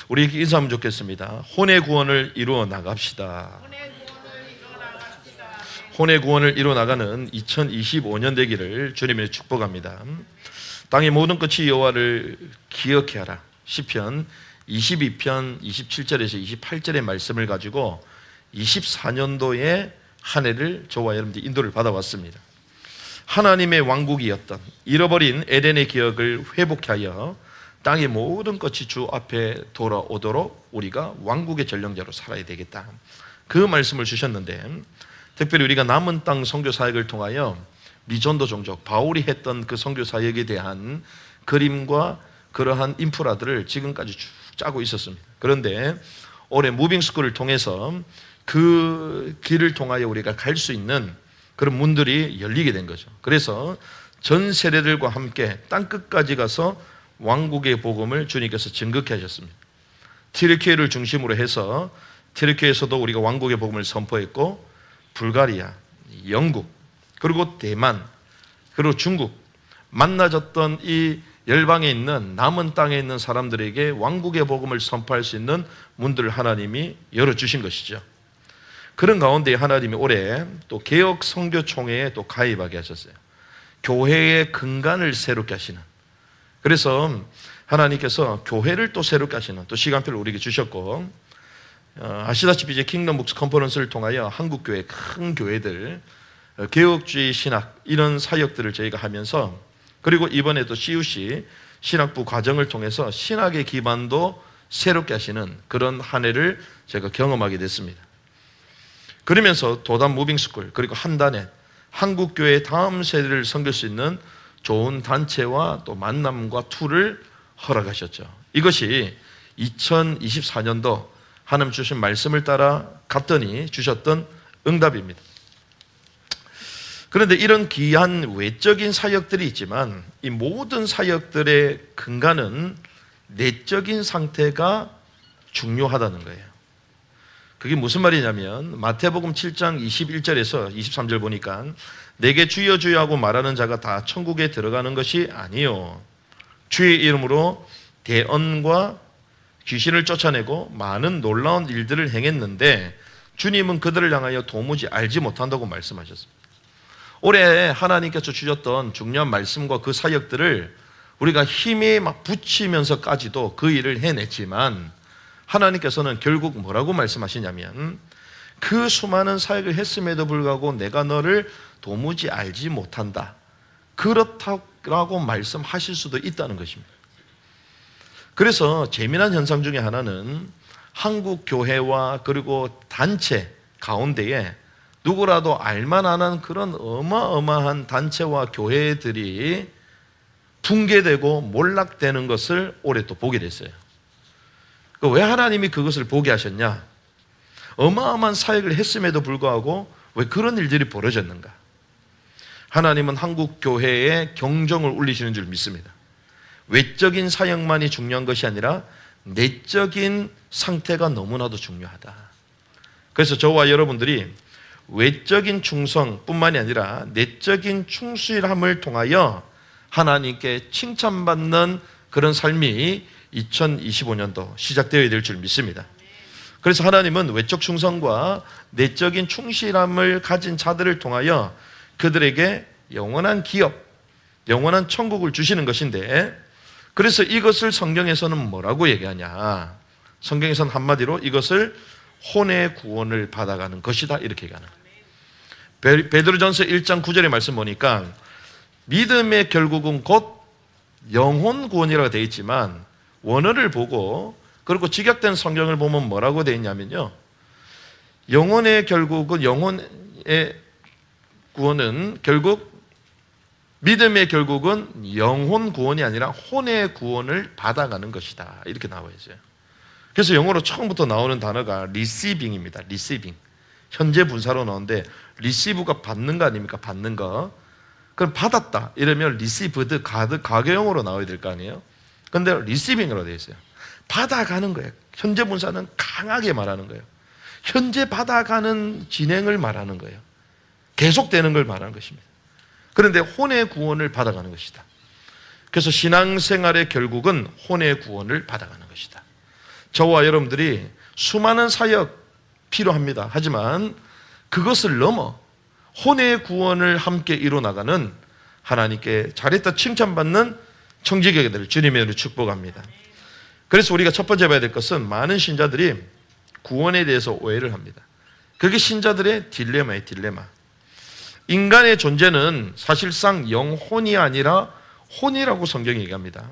우리 인사하면 좋겠습니다. 혼의 구원을 이루어 나갑시다. 혼의 구원을 이루어 나가는 2025년 되기를 주님의 축복합니다. 땅의 모든 끝이 여호와를 기억해 하라. 시편 22편 27절에서 28절의 말씀을 가지고 24년도에 한 해를 저와 여러분들이 인도를 받아왔습니다. 하나님의 왕국이었던 잃어버린 에덴의 기억을 회복하여 땅의 모든 것이 주 앞에 돌아오도록 우리가 왕국의 전령자로 살아야 되겠다. 그 말씀을 주셨는데, 특별히 우리가 남은 땅 선교 사역을 통하여 리존도 종족, 바울이 했던 그 선교 사역에 대한 그림과 그러한 인프라들을 지금까지 쭉 짜고 있었습니다. 그런데 올해 무빙스쿨을 통해서 그 길을 통하여 우리가 갈 수 있는 그런 문들이 열리게 된 거죠. 그래서 전 세대들과 함께 땅끝까지 가서 왕국의 복음을 주님께서 증거케 하셨습니다. 튀르키예를 중심으로 해서 튀르키예에서도 우리가 왕국의 복음을 선포했고, 불가리아, 영국, 그리고 대만, 그리고 중국, 만나졌던 이 열방에 있는 남은 땅에 있는 사람들에게 왕국의 복음을 선포할 수 있는 문들을 하나님이 열어주신 것이죠. 그런 가운데 하나님이 올해 또 개혁 선교총회에 또 가입하게 하셨어요. 교회의 근간을 새롭게 하시는, 그래서 하나님께서 교회를 또 새롭게 하시는 또 시간표를 우리에게 주셨고, 아시다시피 이제 킹덤 북스 컨퍼런스를 통하여 한국 교회, 큰 교회들 개혁주의 신학 이런 사역들을 저희가 하면서, 그리고 이번에도 CUC 신학부 과정을 통해서 신학의 기반도 새롭게 하시는 그런 한 해를 제가 경험하게 됐습니다. 그러면서 도단 무빙스쿨, 그리고 한단에 한국교회의 다음 세대를 섬길 수 있는 좋은 단체와 또 만남과 툴을 허락하셨죠. 이것이 2024년도 하나님 주신 말씀을 따라 갔더니 주셨던 응답입니다. 그런데 이런 귀한 외적인 사역들이 있지만 이 모든 사역들의 근간은 내적인 상태가 중요하다는 거예요. 그게 무슨 말이냐면 마태복음 7장 21절에서 23절 보니까 내게 주여 주여 하고 말하는 자가 다 천국에 들어가는 것이 아니요, 주의 이름으로 대언과 귀신을 쫓아내고 많은 놀라운 일들을 행했는데 주님은 그들을 향하여 도무지 알지 못한다고 말씀하셨습니다. 올해 하나님께서 주셨던 중요한 말씀과 그 사역들을 우리가 힘에 막 붙이면서까지도 그 일을 해냈지만, 하나님께서는 결국 뭐라고 말씀하시냐면 그 수많은 사역을 했음에도 불구하고 내가 너를 도무지 알지 못한다, 그렇다고 말씀하실 수도 있다는 것입니다. 그래서 재미난 현상 중에 하나는 한국 교회와 그리고 단체 가운데에 누구라도 알만한 그런 어마어마한 단체와 교회들이 붕괴되고 몰락되는 것을 올해 또 보게 됐어요. 왜 하나님이 그것을 보게 하셨냐? 어마어마한 사역을 했음에도 불구하고 왜 그런 일들이 벌어졌는가? 하나님은 한국 교회에 경종을 울리시는 줄 믿습니다. 외적인 사역만이 중요한 것이 아니라 내적인 상태가 너무나도 중요하다. 그래서 저와 여러분들이 외적인 충성뿐만이 아니라 내적인 충실함을 통하여 하나님께 칭찬받는 그런 삶이 2025년도 시작되어야 될 줄 믿습니다. 그래서 하나님은 외적 충성과 내적인 충실함을 가진 자들을 통하여 그들에게 영원한 기업, 영원한 천국을 주시는 것인데, 그래서 이것을 성경에서는 뭐라고 얘기하냐? 성경에서는 한마디로 이것을 혼의 구원을 받아가는 것이다, 이렇게 얘기하는 거예요. 베드로전서 1장 9절의 말씀 보니까 믿음의 결국은 곧 영혼 구원이라고 되어 있지만, 원어를 보고 그리고 직역된 성경을 보면 뭐라고 되어 있냐면요, 영혼의 결국은, 영혼의 구원은 결국 믿음의 결국은 영혼 구원이 아니라 혼의 구원을 받아가는 것이다, 이렇게 나와 있어요. 그래서 영어로 처음부터 나오는 단어가 receiving입니다. receiving. 현재 분사로 나오는데 receive가 받는 거 아닙니까? 받는 거. 그럼 받았다 이러면 received, 가계형으로 나와야 될 거 아니에요? 근데 receiving으로 되어 있어요. 받아가는 거예요. 현재 분사는 강하게 말하는 거예요. 현재 받아가는 진행을 말하는 거예요. 계속되는 걸 말하는 것입니다. 그런데 혼의 구원을 받아가는 것이다. 그래서 신앙생활의 결국은 혼의 구원을 받아가는 것이다. 저와 여러분들이 수많은 사역 필요합니다. 하지만 그것을 넘어 혼의 구원을 함께 이루어나가는 하나님께 잘했다 칭찬받는 청지기가 될 주님의 이름으로 축복합니다. 그래서 우리가 첫 번째 봐야 될 것은 많은 신자들이 구원에 대해서 오해를 합니다. 그게 신자들의 딜레마예요. 딜레마. 인간의 존재는 사실상 영혼이 아니라 혼이라고 성경이 얘기합니다.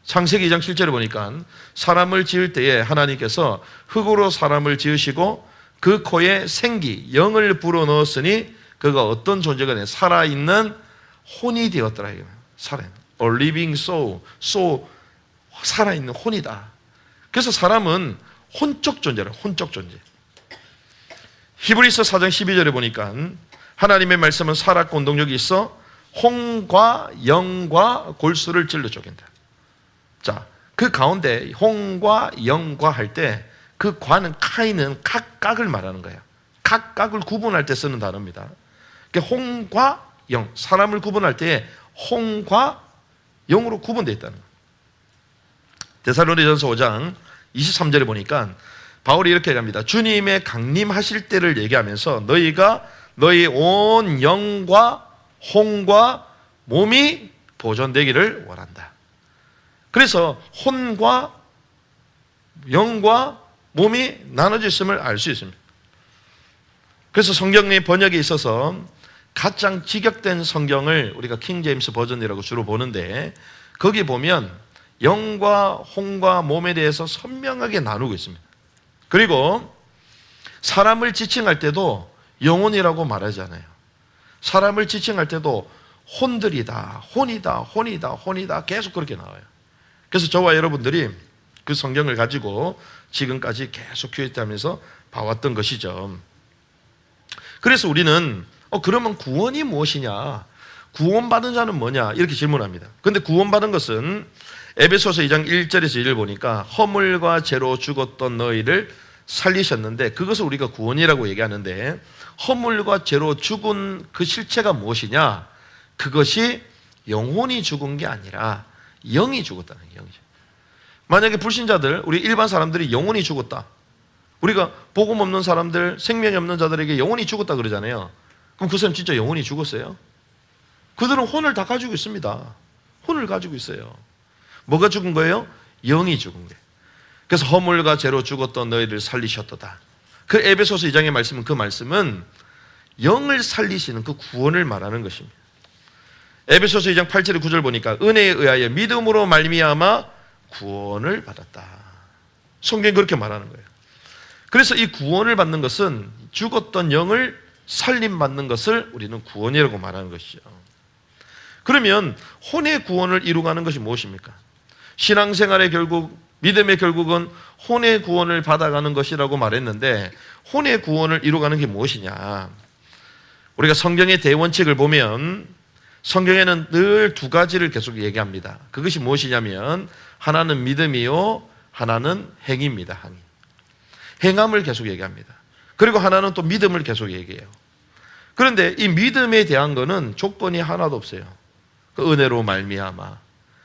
창세기 2장 7절에 보니까 사람을 지을 때에 하나님께서 흙으로 사람을 지으시고 그 코에 생기, 영을 불어넣었으니 그가 어떤 존재가 돼? 살아있는 혼이 되었더라. 살아있는 A living soul, 살아있는 혼이다. 그래서 사람은 혼적 존재라. 혼적 존재. 히브리서 4장 12절에 보니까 하나님의 말씀은 살았고 운동력이 있어 홍과 영과 골수를 찔러 쪼갠다. 자, 그 가운데 홍과 영과 할 때 그 과는 카이는 각각을 말하는 거예요. 각각을 구분할 때 쓰는 단어입니다. 그러니까 홍과 영, 사람을 구분할 때 홍과 영으로 구분되어 있다는 거예요. 데살로니가전서 5장 23절에 보니까 바울이 이렇게 얘기합니다. 주님의 강림하실 때를 얘기하면서 너희가 너희 온 영과 혼과 몸이 보존되기를 원한다. 그래서 혼과 영과 몸이 나눠져 있음을 알 수 있습니다. 그래서 성경의 번역에 있어서 가장 직역된 성경을 우리가 킹 제임스 버전이라고 주로 보는데 거기 보면 영과 혼과 몸에 대해서 선명하게 나누고 있습니다. 그리고 사람을 지칭할 때도 영혼이라고 말하지 않아요. 사람을 지칭할 때도 혼들이다, 혼이다, 혼이다, 혼이다 계속 그렇게 나와요. 그래서 저와 여러분들이 그 성경을 가지고 지금까지 계속 교회하면서 봐왔던 것이죠. 그래서 우리는 그러면 구원이 무엇이냐? 구원받은 자는 뭐냐? 이렇게 질문합니다. 그런데 구원받은 것은 에베소서 2장 1절에서 1을 보니까 허물과 죄로 죽었던 너희를 살리셨는데 그것을 우리가 구원이라고 얘기하는데 허물과 죄로 죽은 그 실체가 무엇이냐? 그것이 영혼이 죽은 게 아니라 영이 죽었다는 거예요. 영이죠. 만약에 불신자들, 우리 일반 사람들이 영혼이 죽었다. 우리가 복음 없는 사람들, 생명이 없는 자들에게 영혼이 죽었다 그러잖아요. 그럼 그 사람 진짜 영혼이 죽었어요? 그들은 혼을 다 가지고 있습니다. 혼을 가지고 있어요. 뭐가 죽은 거예요? 영이 죽은 거예요. 그래서 허물과 죄로 죽었던 너희를 살리셨도다. 그 에베소서 2장의 말씀은 그 말씀은 영을 살리시는 그 구원을 말하는 것입니다. 에베소서 2장 8절 9절 보니까 은혜에 의하여 믿음으로 말미암아 구원을 받았다. 성경이 그렇게 말하는 거예요. 그래서 이 구원을 받는 것은 죽었던 영을 살림받는 것을 우리는 구원이라고 말하는 것이죠. 그러면 혼의 구원을 이루가는 것이 무엇입니까? 신앙생활의 결국, 믿음의 결국은 혼의 구원을 받아가는 것이라고 말했는데 혼의 구원을 이루가는 게 무엇이냐? 우리가 성경의 대원칙을 보면 성경에는 늘 두 가지를 계속 얘기합니다. 그것이 무엇이냐면 하나는 믿음이요, 하나는 행위입니다. 행함을 계속 얘기합니다. 그리고 하나는 또 믿음을 계속 얘기해요. 그런데 이 믿음에 대한 거는 조건이 하나도 없어요. 그 은혜로 말미암아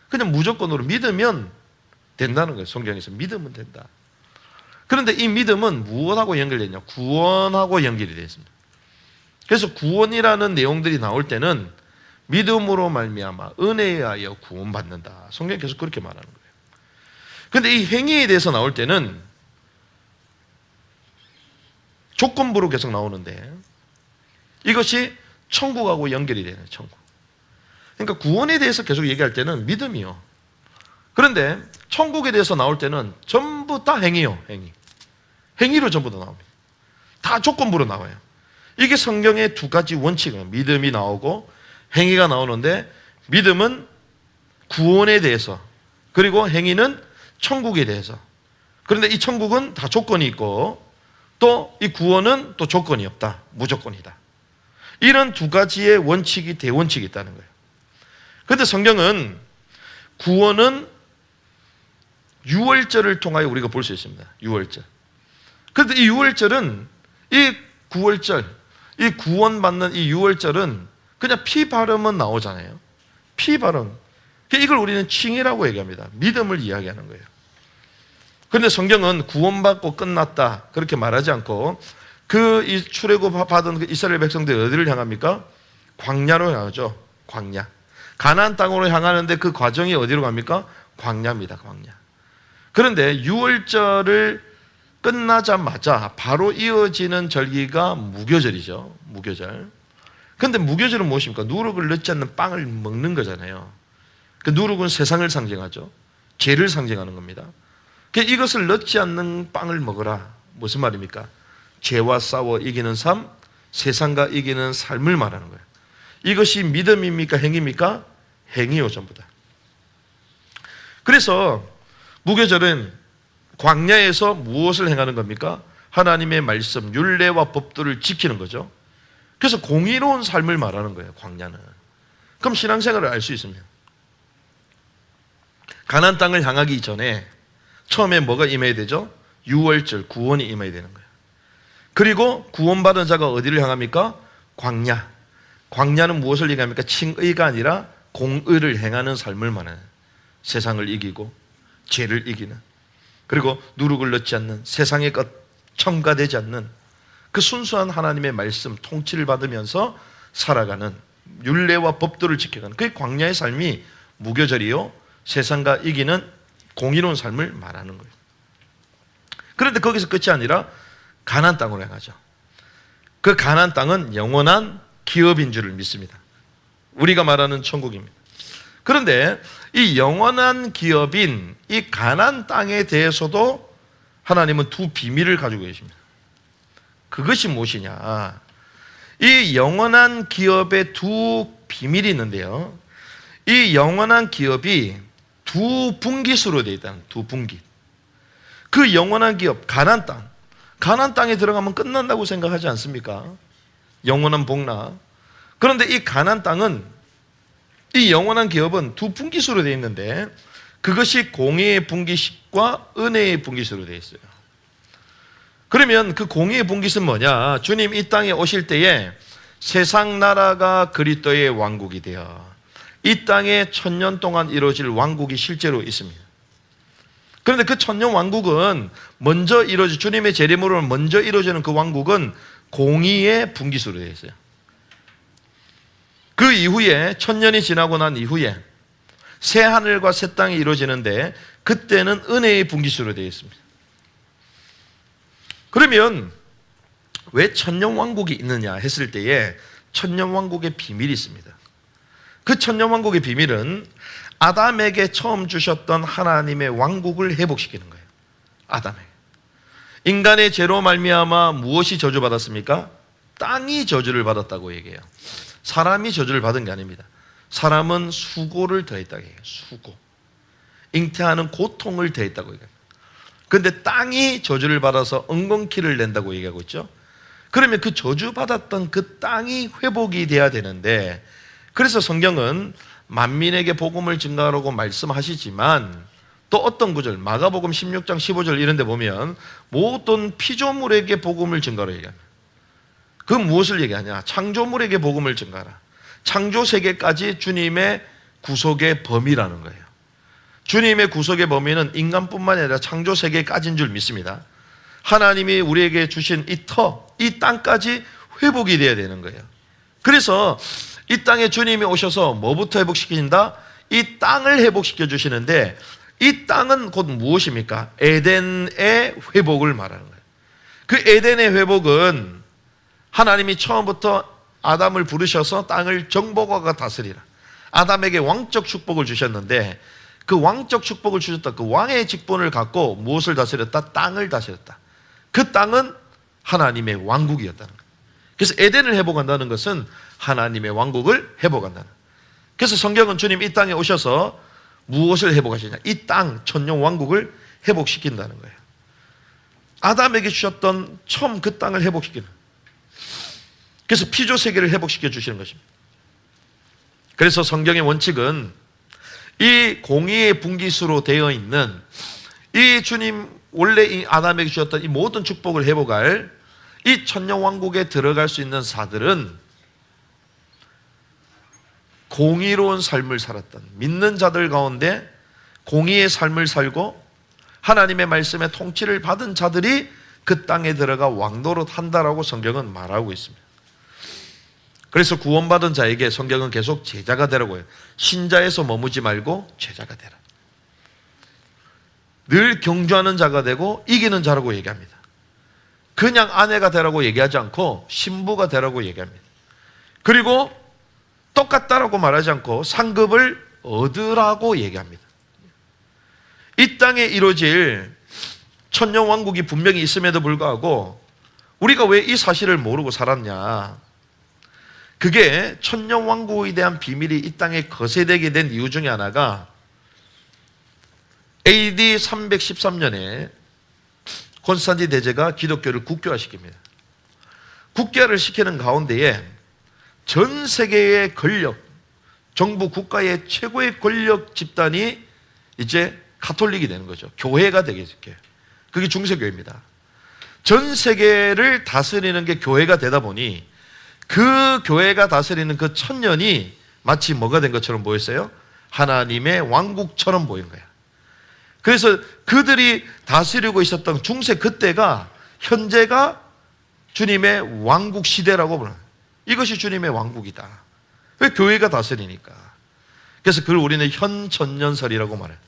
그냥 무조건으로 믿으면 된다는 거예요. 성경에서 믿으면 된다. 그런데 이 믿음은 무엇하고 연결되냐? 구원하고 연결이 되어 있습니다. 그래서 구원이라는 내용들이 나올 때는 믿음으로 말미암아 은혜에 의하여 구원받는다. 성경이 계속 그렇게 말하는 거예요. 그런데 이 행위에 대해서 나올 때는 조건부로 계속 나오는데 이것이 천국하고 연결이 되는 천국. 그러니까 구원에 대해서 계속 얘기할 때는 믿음이요. 그런데 천국에 대해서 나올 때는 전부 다 행위요. 행위로 전부 다 나옵니다. 다 조건부로 나와요. 이게 성경의 두 가지 원칙이에요. 믿음이 나오고 행위가 나오는데 믿음은 구원에 대해서 그리고 행위는 천국에 대해서. 그런데 이 천국은 다 조건이 있고 또 이 구원은 또 조건이 없다. 무조건이다. 이런 두 가지의 원칙이 대원칙이 있다는 거예요. 그런데 성경은 구원은 유월절을 통하여 우리가 볼 수 있습니다. 유월절. 그런데 이 유월절은 이 구월절, 이 구원받는 이 유월절은 그냥 피 바르면 나오잖아요. 피 바름. 이걸 우리는 칭이라고 얘기합니다. 믿음을 이야기하는 거예요. 그런데 성경은 구원받고 끝났다 그렇게 말하지 않고 그 출애굽 받은 그 이스라엘 백성들이 어디를 향합니까? 광야로 향하죠. 광야. 가나안 땅으로 향하는데 그 과정이 어디로 갑니까? 광야입니다. 광야. 그런데 유월절을 끝나자마자 바로 이어지는 절기가 무교절이죠. 무교절. 그런데 무교절은 무엇입니까? 누룩을 넣지 않는 빵을 먹는 거잖아요. 그 누룩은 세상을 상징하죠. 죄를 상징하는 겁니다. 이것을 넣지 않는 빵을 먹어라. 무슨 말입니까? 죄와 싸워 이기는 삶, 세상과 이기는 삶을 말하는 거예요. 이것이 믿음입니까? 행위입니까? 행위요, 전부 다. 그래서 무교절은 광야에서 무엇을 행하는 겁니까? 하나님의 말씀, 율례와 법도를 지키는 거죠. 그래서 공의로운 삶을 말하는 거예요, 광야는. 그럼 신앙생활을 알 수 있습니다. 가나안 땅을 향하기 전에 처음에 뭐가 임해야 되죠? 유월절, 구원이 임해야 되는 거예요. 그리고 구원받은 자가 어디를 향합니까? 광야. 광야는 무엇을 얘기합니까? 칭의가 아니라 공의를 행하는 삶을 말하는, 세상을 이기고 죄를 이기는, 그리고 누룩을 넣지 않는, 세상의 것 첨가되지 않는 그 순수한 하나님의 말씀 통치를 받으면서 살아가는, 율례와 법도를 지켜가는 그게 광야의 삶이 무교절이요 세상과 이기는 공의로운 삶을 말하는 거예요. 그런데 거기서 끝이 아니라 가나안 땅으로 향하죠. 그 가나안 땅은 영원한 기업인 줄을 믿습니다. 우리가 말하는 천국입니다. 그런데 이 영원한 기업인 이 가나안 땅에 대해서도 하나님은 두 비밀을 가지고 계십니다. 그것이 무엇이냐? 이 영원한 기업의 두 비밀이 있는데요. 이 영원한 기업이 두 분깃으로 되어 있다는, 두 분깃. 그 영원한 기업, 가나안 땅. 가나안 땅에 들어가면 끝난다고 생각하지 않습니까? 영원한 복락. 그런데 이 가나안 땅은, 이 영원한 기업은 두 분깃으로 되어 있는데 그것이 공의의 분깃과 은혜의 분깃으로 되어 있어요. 그러면 그 공의의 분깃은 뭐냐? 주님 이 땅에 오실 때에 세상 나라가 그리스도의 왕국이 되어 이 땅에 1000년 동안 이루어질 왕국이 실제로 있습니다. 그런데 그 1000년 왕국은 먼저 이루어질, 주님의 재림으로 먼저 이루어지는 그 왕국은 공의의 분깃으로 되어 있어요. 그 이후에 1000년이 지나고 난 이후에 새 하늘과 새 땅이 이루어지는데 그때는 은혜의 분깃으로 되어 있습니다. 그러면 왜 1000년 왕국이 있느냐 했을 때에 1000년 왕국의 비밀이 있습니다. 그 1000년 왕국의 비밀은 아담에게 처음 주셨던 하나님의 왕국을 회복시키는 거예요. 아담에게. 인간의 죄로 말미암아 무엇이 저주받았습니까? 땅이 저주를 받았다고 얘기해요. 사람이 저주를 받은 게 아닙니다. 사람은 수고를 더했다고 얘기해요. 수고. 잉태하는 고통을 더했다고 얘기합니다. 그런데 땅이 저주를 받아서 엉겅퀴를 낸다고 얘기하고 있죠. 그러면 그 저주받았던 그 땅이 회복이 돼야 되는데, 그래서 성경은 만민에게 복음을 증가하라고 말씀하시지만 또 어떤 구절, 마가복음 16장 15절 이런 데 보면 모든 피조물에게 복음을 증가하라고 얘기합니다. 그 무엇을 얘기하냐? 창조물에게 복음을 증가하라. 창조 세계까지 주님의 구속의 범위라는 거예요. 주님의 구속의 범위는 인간뿐만 아니라 창조 세계까지인 줄 믿습니다. 하나님이 우리에게 주신 이 터, 이 땅까지 회복이 돼야 되는 거예요. 그래서 이 땅에 주님이 오셔서 뭐부터 회복시키신다? 이 땅을 회복시켜 주시는데 이 땅은 곧 무엇입니까? 에덴의 회복을 말하는 거예요. 그 에덴의 회복은 하나님이 처음부터 아담을 부르셔서 땅을 정복하고 다스리라. 아담에게 왕적 축복을 주셨는데 그 왕적 축복을 주셨다. 그 왕의 직분을 갖고 무엇을 다스렸다? 땅을 다스렸다. 그 땅은 하나님의 왕국이었다는 거예요. 그래서 에덴을 회복한다는 것은 하나님의 왕국을 회복한다는 거예요. 그래서 성경은 주님 이 땅에 오셔서 무엇을 회복하시냐? 이 땅, 천년 왕국을 회복시킨다는 거예요. 아담에게 주셨던 처음 그 땅을 회복시키는, 그래서 피조 세계를 회복시켜 주시는 것입니다. 그래서 성경의 원칙은 이 공의의 분깃으로 되어 있는 이 주님 원래 이 아담에게 주셨던 이 모든 축복을 회복할 이 천년 왕국에 들어갈 수 있는 자들은 공의로운 삶을 살았던 믿는 자들 가운데 공의의 삶을 살고 하나님의 말씀에 통치를 받은 자들이 그 땅에 들어가 왕노릇 한다라고 성경은 말하고 있습니다. 그래서 구원받은 자에게 성경은 계속 제자가 되라고 해요. 신자에서 머무지 말고 제자가 되라. 늘 경주하는 자가 되고 이기는 자라고 얘기합니다. 그냥 아내가 되라고 얘기하지 않고 신부가 되라고 얘기합니다. 그리고 똑같다라고 말하지 않고 상급을 얻으라고 얘기합니다. 이 땅에 이루어질 천년왕국이 분명히 있음에도 불구하고 우리가 왜 이 사실을 모르고 살았냐? 그게 천년왕국에 대한 비밀이 이 땅에 거세되게 된 이유 중에 하나가 AD 313년에 콘스탄틴 대제가 기독교를 국교화시킵니다. 국교화를 시키는 가운데에 전 세계의 권력, 정부 국가의 최고의 권력 집단이 이제 가톨릭이 되는 거죠. 교회가 되겠어요. 그게 중세교회입니다. 전 세계를 다스리는 게 교회가 되다 보니 그 교회가 다스리는 그 천년이 마치 뭐가 된 것처럼 보였어요? 하나님의 왕국처럼 보인 거야. 그래서 그들이 다스리고 있었던 중세 그때가 현재가 주님의 왕국 시대라고 부르는 거예요. 이것이 주님의 왕국이다. 왜? 교회가 다스리니까. 그래서 그걸 우리는 현천년설이라고 말해요.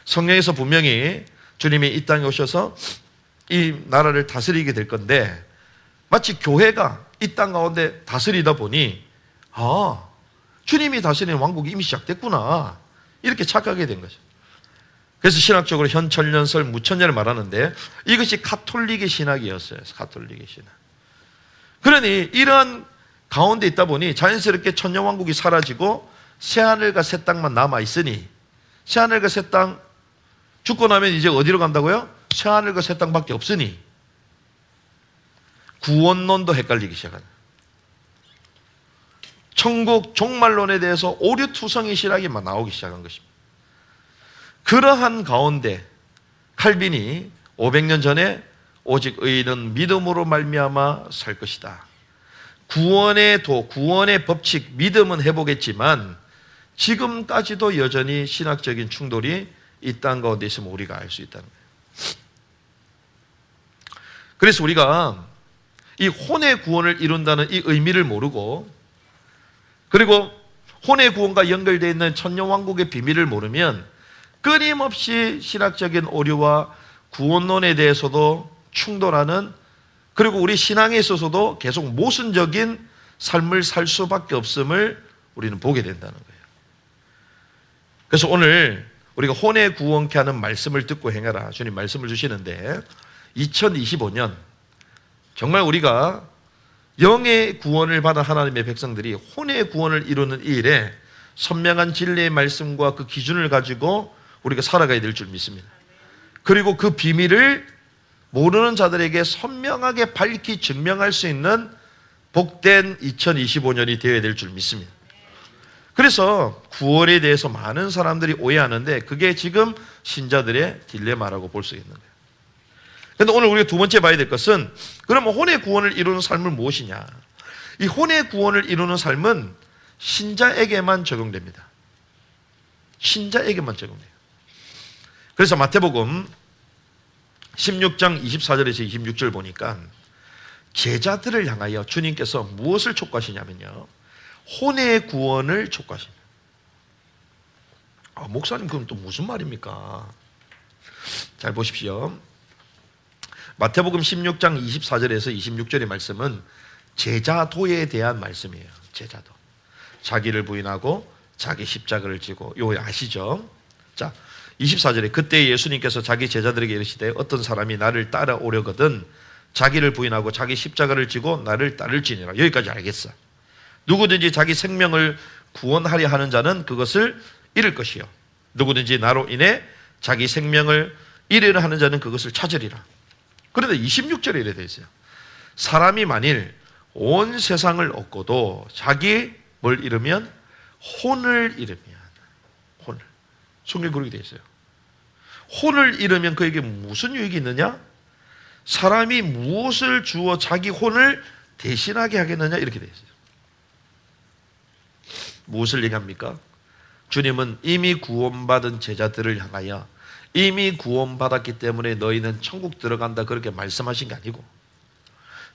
성경에서 분명히 주님이 이 땅에 오셔서 이 나라를 다스리게 될 건데 마치 교회가 이 땅 가운데 다스리다 보니 주님이 다스리는 왕국이 이미 시작됐구나 이렇게 착각하게 된 거죠. 그래서 신학적으로 현천년설, 무천년을 말하는데 이것이 가톨릭의 신학이었어요. 가톨릭의 신학. 그러니 이러한 가운데 있다 보니 자연스럽게 천년왕국이 사라지고 새하늘과 새 땅만 남아있으니 새하늘과 새 땅 죽고 나면 이제 어디로 간다고요? 새하늘과 새 땅밖에 없으니 구원론도 헷갈리기 시작하는 천국 종말론에 대해서 오류투성이 신학이 막 나오기 시작한 것입니다. 그러한 가운데 칼빈이 500년 전에 오직 의인은 믿음으로 말미암아 살 것이다. 구원의 도, 구원의 법칙, 믿음은 해보겠지만 지금까지도 여전히 신학적인 충돌이 이 땅 가운데 있으면 우리가 알 수 있다는 거예요. 그래서 우리가 이 혼의 구원을 이룬다는 이 의미를 모르고 그리고 혼의 구원과 연결되어 있는 천년왕국의 비밀을 모르면 끊임없이 신학적인 오류와 구원론에 대해서도 충돌하는 그리고 우리 신앙에 있어서도 계속 모순적인 삶을 살 수밖에 없음을 우리는 보게 된다는 거예요. 그래서 오늘 우리가 혼의 구원케 하는 말씀을 듣고 행하라 주님 말씀을 주시는데 2025년 정말 우리가 영의 구원을 받은 하나님의 백성들이 혼의 구원을 이루는 이 일에 선명한 진리의 말씀과 그 기준을 가지고 우리가 살아가야 될 줄 믿습니다. 그리고 그 비밀을 모르는 자들에게 선명하게 밝히 증명할 수 있는 복된 2025년이 되어야 될 줄 믿습니다. 그래서 구원에 대해서 많은 사람들이 오해하는데 그게 지금 신자들의 딜레마라고 볼 수 있는 거예요. 그런데 오늘 우리가 두 번째 봐야 될 것은 그러면 혼의 구원을 이루는 삶은 무엇이냐? 이 혼의 구원을 이루는 삶은 신자에게만 적용됩니다. 신자에게만 적용돼요. 그래서 마태복음 16장 24절에서 26절 보니까 제자들을 향하여 주님께서 무엇을 촉구하시냐면요. 혼의 구원을 촉구하십니다. 목사님 그럼 또 무슨 말입니까? 잘 보십시오. 마태복음 16장 24절에서 26절의 말씀은 제자도에 대한 말씀이에요. 제자도. 자기를 부인하고 자기 십자가를 지고 이거 아시죠? 자, 24절에 그때 예수님께서 자기 제자들에게 이르시되 어떤 사람이 나를 따라오려거든 자기를 부인하고 자기 십자가를 지고 나를 따를지니라. 여기까지 알겠어. 누구든지 자기 생명을 구원하려 하는 자는 그것을 잃을 것이요 누구든지 나로 인해 자기 생명을 잃으려 하는 자는 그것을 찾으리라. 그런데 26절에 이래 되어 있어요. 사람이 만일 온 세상을 얻고도 자기 뭘 잃으면 혼을 잃으면 혼을 성경에 그렇게 되어 있어요. 혼을 잃으면 그에게 무슨 유익이 있느냐? 사람이 무엇을 주어 자기 혼을 대신하게 하겠느냐? 이렇게 되어 있어요. 무엇을 얘기합니까? 주님은 이미 구원받은 제자들을 향하여 이미 구원받았기 때문에 너희는 천국 들어간다 그렇게 말씀하신 게 아니고,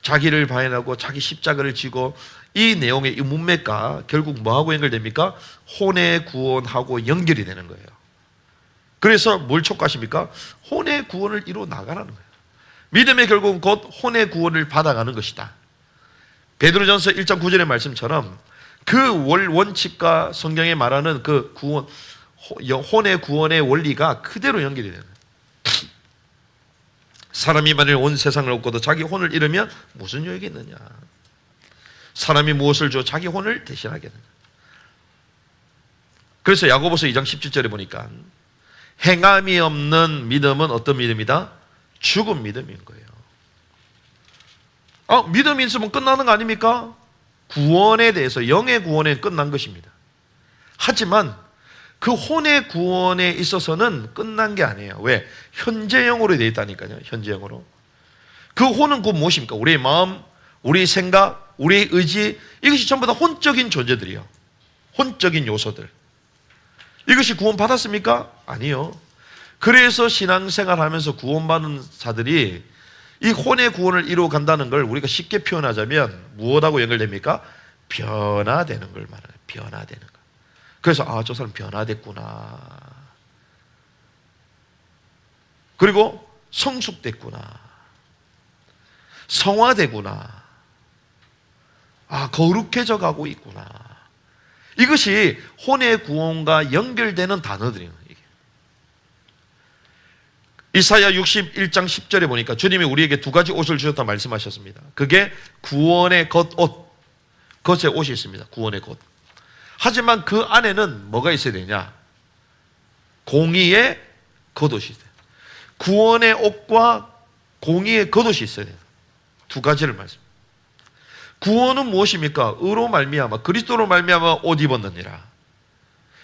자기를 발견하고 자기 십자가를 지고, 이 내용의 이 문맥과 결국 뭐하고 연결됩니까? 혼의 구원하고 연결이 되는 거예요. 그래서 뭘 촉구하십니까? 혼의 구원을 이루어 나가라는 거예요. 믿음의 결국은 곧 혼의 구원을 받아가는 것이다. 베드로전서 1장 9절의 말씀처럼 그 원칙과 성경에 말하는 그 구원, 혼의 구원의 원리가 그대로 연결이 되는 거예요. 사람이 만일 온 세상을 얻고도 자기 혼을 잃으면 무슨 유익이 있느냐? 사람이 무엇을 줘 자기 혼을 대신하겠느냐? 그래서 야고보서 2장 17절에 보니까 행함이 없는 믿음은 어떤 믿음이다? 죽은 믿음인 거예요. 믿음이 있으면 끝나는 거 아닙니까? 구원에 대해서, 영의 구원에 끝난 것입니다. 하지만 그 혼의 구원에 있어서는 끝난 게 아니에요. 왜? 현재형으로 되어 있다니까요. 현재형으로. 그 혼은 곧 무엇입니까? 우리의 마음, 우리의 생각, 우리의 의지, 이것이 전부 다 혼적인 존재들이요. 혼적인 요소들. 이것이 구원받았습니까? 아니요. 그래서 신앙생활 하면서 구원받은 자들이 이 혼의 구원을 이루어 간다는 걸 우리가 쉽게 표현하자면 무엇하고 연결됩니까? 변화되는 걸 말해요. 변화되는 거. 그래서 저 사람 변화됐구나. 그리고 성숙됐구나. 성화되구나. 거룩해져 가고 있구나. 이것이 혼의 구원과 연결되는 단어들이에요. 이사야 61장 10절에 보니까 주님이 우리에게 두 가지 옷을 주셨다 말씀하셨습니다. 그게 구원의 겉옷, 겉의 옷이 있습니다. 구원의 겉. 하지만 그 안에는 뭐가 있어야 되냐? 공의의 겉옷이 있어요. 구원의 옷과 공의의 겉옷이 있어야 돼요. 두 가지를 말씀합니다. 구원은 무엇입니까? 의로 말미암아, 그리스도로 말미암아 옷 입었느니라.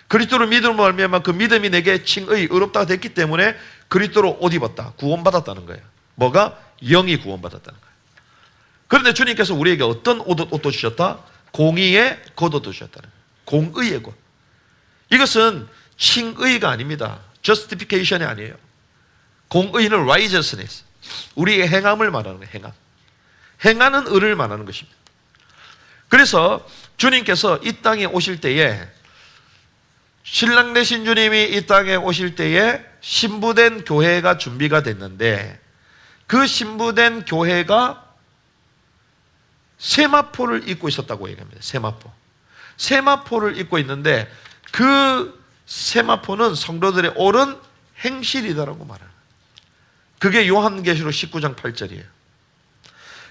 그리스도를 믿음으로 말미암아 그 믿음이 내게 칭의, 의롭다가 됐기 때문에 그리스도로 옷 입었다. 구원받았다는 거예요. 뭐가? 영이 구원받았다는 거예요. 그런데 주님께서 우리에게 어떤 옷도 주셨다? 공의의 겉옷도 주셨다는 거예요. 공의의 것. 이것은 칭의가 아닙니다. justification이 아니에요. 공의는 righteousness. 우리의 행함을 말하는 거예요. 행함. 행하는 의를 말하는 것입니다. 그래서 주님께서 이 땅에 오실 때에, 신랑 되신 주님이 이 땅에 오실 때에 신부된 교회가 준비가 됐는데, 그 신부된 교회가 세마포를 입고 있었다고 얘기합니다. 세마포. 세마포를 입고 있는데 그 세마포는 성도들의 옳은 행실이다라고 말합니다. 그게 요한계시록 19장 8절이에요.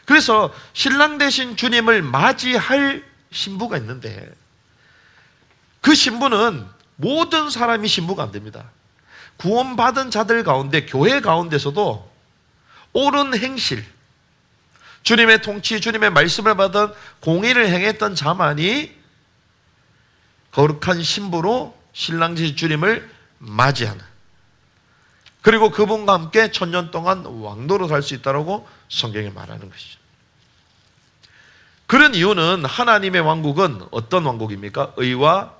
그래서 신랑 되신 주님을 맞이할 신부가 있는데, 그 신부는 모든 사람이 신부가 안 됩니다. 구원받은 자들 가운데, 교회 가운데서도 옳은 행실, 주님의 통치, 주님의 말씀을 받은 공의를 행했던 자만이 거룩한 신부로 신랑 되신 주님을 맞이하는, 그리고 그분과 함께 천년 동안 왕노로 살 수 있다고 성경에 말하는 것이죠. 그런 이유는 하나님의 왕국은 어떤 왕국입니까? 의와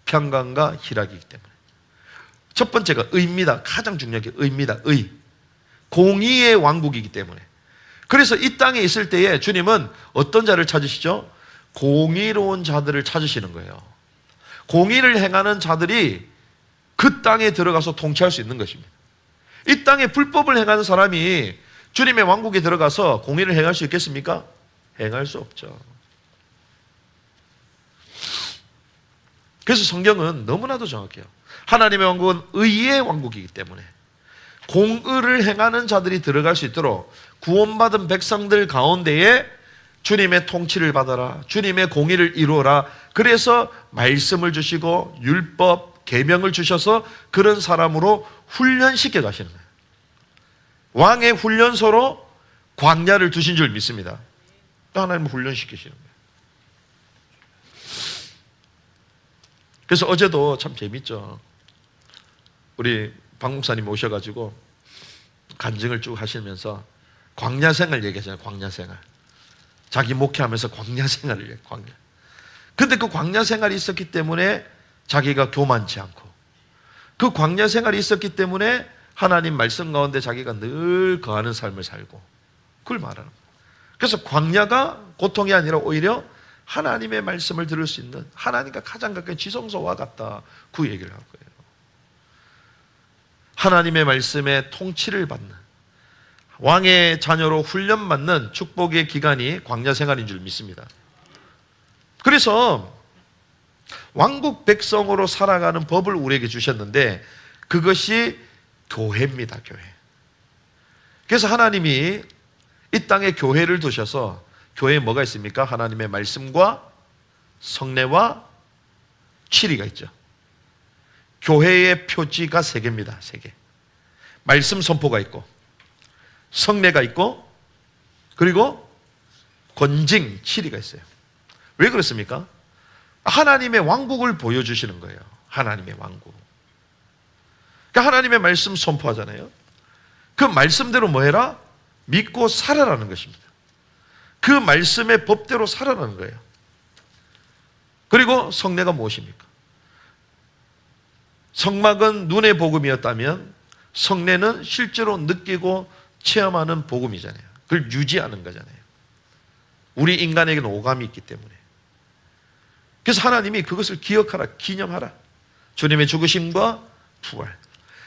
평강과 희락이기 때문에. 첫 번째가 의입니다. 가장 중요한 게 의입니다. 의. 공의의 왕국이기 때문에. 그래서 이 땅에 있을 때에 주님은 어떤 자를 찾으시죠? 공의로운 자들을 찾으시는 거예요. 공의를 행하는 자들이 그 땅에 들어가서 통치할 수 있는 것입니다. 이 땅에 불법을 행하는 사람이 주님의 왕국에 들어가서 공의를 행할 수 있겠습니까? 행할 수 없죠. 그래서 성경은 너무나도 정확해요. 하나님의 왕국은 의의 왕국이기 때문에 공의를 행하는 자들이 들어갈 수 있도록 구원받은 백성들 가운데에 주님의 통치를 받아라, 주님의 공의를 이루어라, 그래서 말씀을 주시고 율법, 계명을 주셔서 그런 사람으로 훈련시켜 가시는 거예요. 왕의 훈련소로 광야를 두신 줄 믿습니다. 하나님은 훈련시키시는 거예요. 그래서 어제도 참 재밌죠. 우리 박 목사님 오셔가지고 간증을 쭉 하시면서 광야 생활 얘기하잖아요. 광야 생활. 자기 목회하면서 광야 생활을 얘기해요. 광야. 근데 그 광야 생활이 있었기 때문에 자기가 교만치 않고, 그 광야 생활이 있었기 때문에 하나님 말씀 가운데 자기가 늘 거하는 삶을 살고, 그걸 말하는 거예요. 그래서 광야가 고통이 아니라 오히려 하나님의 말씀을 들을 수 있는 하나님과 가장 가까운 지성소와 같다, 그 얘기를 한 거예요. 하나님의 말씀에 통치를 받는 왕의 자녀로 훈련받는 축복의 기간이 광야 생활인 줄 믿습니다. 그래서 왕국 백성으로 살아가는 법을 우리에게 주셨는데 그것이 교회입니다. 교회. 그래서 하나님이 이 땅에 교회를 두셔서, 교회에 뭐가 있습니까? 하나님의 말씀과 성례와 치리가 있죠. 교회의 표지가 3개입니다. 3개. 말씀 선포가 있고, 성례가 있고, 그리고 권징, 치리가 있어요. 왜 그렇습니까? 하나님의 왕국을 보여주시는 거예요. 하나님의 왕국. 그러니까 하나님의 말씀 선포하잖아요. 그 말씀대로 뭐 해라? 믿고 살아라는 것입니다. 그 말씀의 법대로 살아라는 거예요. 그리고 성례가 무엇입니까? 성막은 눈의 복음이었다면 성례는 실제로 느끼고 체험하는 복음이잖아요. 그걸 유지하는 거잖아요. 우리 인간에게는 오감이 있기 때문에. 그래서 하나님이 그것을 기억하라, 기념하라. 주님의 죽으심과 부활,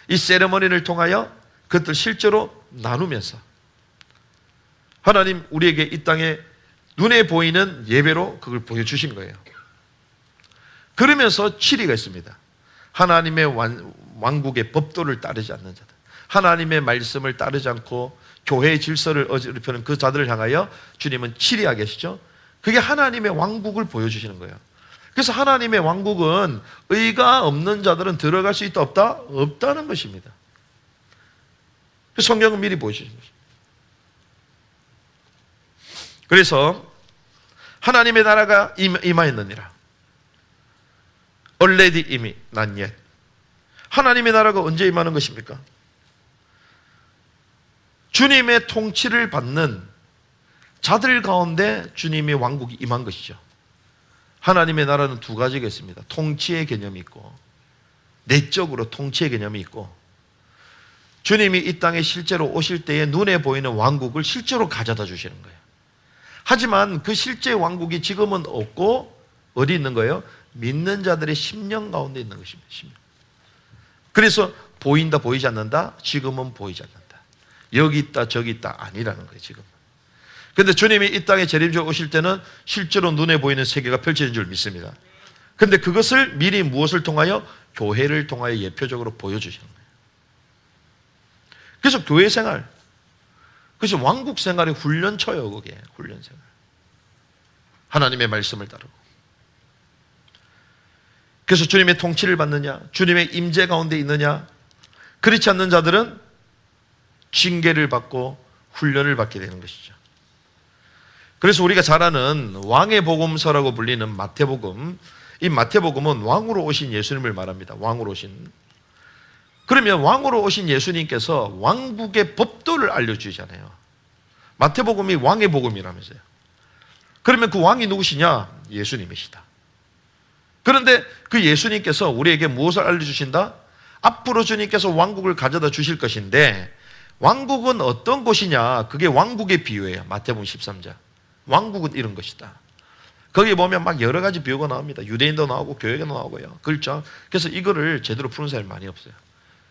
이 세레머니를 통하여 그것들 실제로 나누면서 하나님 우리에게 이 땅에 눈에 보이는 예배로 그걸 보여주신 거예요. 그러면서 치리가 있습니다. 하나님의 왕국의 법도를 따르지 않는 자들, 하나님의 말씀을 따르지 않고 교회의 질서를 어지럽히는 그 자들을 향하여 주님은 치리하게 하시죠. 그게 하나님의 왕국을 보여주시는 거예요. 그래서 하나님의 왕국은 의가 없는 자들은 들어갈 수 있다 없다? 없다는 것입니다. 성경은 미리 보여주신 것입니다. 그래서 하나님의 나라가 임하였느니라. already 이미, not yet. 하나님의 나라가 언제 임하는 것입니까? 주님의 통치를 받는 자들 가운데 주님의 왕국이 임한 것이죠. 하나님의 나라는 2가지가 있습니다. 통치의 개념이 있고, 내적으로 통치의 개념이 있고, 주님이 이 땅에 실제로 오실 때에 눈에 보이는 왕국을 실제로 가져다 주시는 거예요. 하지만 그 실제 왕국이 지금은 없고 어디 있는 거예요? 믿는 자들의 심령 가운데 있는 것입니다. 심령. 그래서 보인다 보이지 않는다? 지금은 보이지 않는다. 여기 있다 저기 있다 아니라는 거예요. 지금. 그런데 주님이 이 땅에 재림적으로 오실 때는 실제로 눈에 보이는 세계가 펼쳐진 줄 믿습니다. 그런데 그것을 미리 무엇을 통하여? 교회를 통하여 예표적으로 보여주시는 거예요. 그래서 교회 생활, 그래서 왕국 생활의 훈련처예요. 그게 훈련 생활. 하나님의 말씀을 따르고. 그래서 주님의 통치를 받느냐, 주님의 임재 가운데 있느냐, 그렇지 않는 자들은 징계를 받고 훈련을 받게 되는 것이죠. 그래서 우리가 잘 아는 왕의 복음서라고 불리는 마태복음, 이 마태복음은 왕으로 오신 예수님을 말합니다. 왕으로 오신. 그러면 왕으로 오신 예수님께서 왕국의 법도를 알려주잖아요. 마태복음이 왕의 복음이라면서요. 그러면 그 왕이 누구시냐? 예수님이시다. 그런데 그 예수님께서 우리에게 무엇을 알려주신다? 앞으로 주님께서 왕국을 가져다 주실 것인데, 왕국은 어떤 곳이냐? 그게 왕국의 비유예요. 마태복음 13장. 왕국은 이런 것이다. 거기 보면 막 여러 가지 비유가 나옵니다. 유대인도 나오고 교회가 나오고요. 그렇죠? 그래서 이거를 제대로 푸는 사람이 많이 없어요.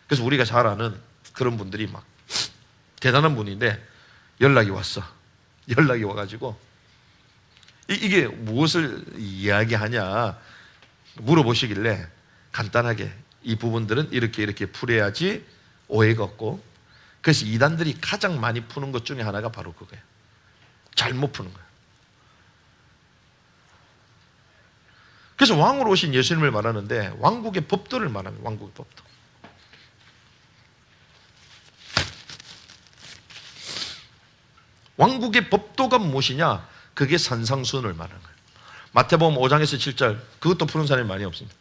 그래서 우리가 잘 아는 그런 분들이 막 대단한 분인데 연락이 왔어. 연락이 와가지고 이게 무엇을 이야기하냐 물어보시길래 간단하게 이 부분들은 이렇게 풀어야지 오해가 없고, 그래서 이단들이 가장 많이 푸는 것 중에 하나가 바로 그거예요. 잘못 푸는 거예요. 그래서 왕으로 오신 예수님을 말하는데 왕국의 법도를 말합니다. 왕국의 법도. 왕국의 법도가 무엇이냐? 그게 산상수훈을 말하는 거예요. 마태복음 5장에서 7절, 그것도 푸는 사람이 많이 없습니다.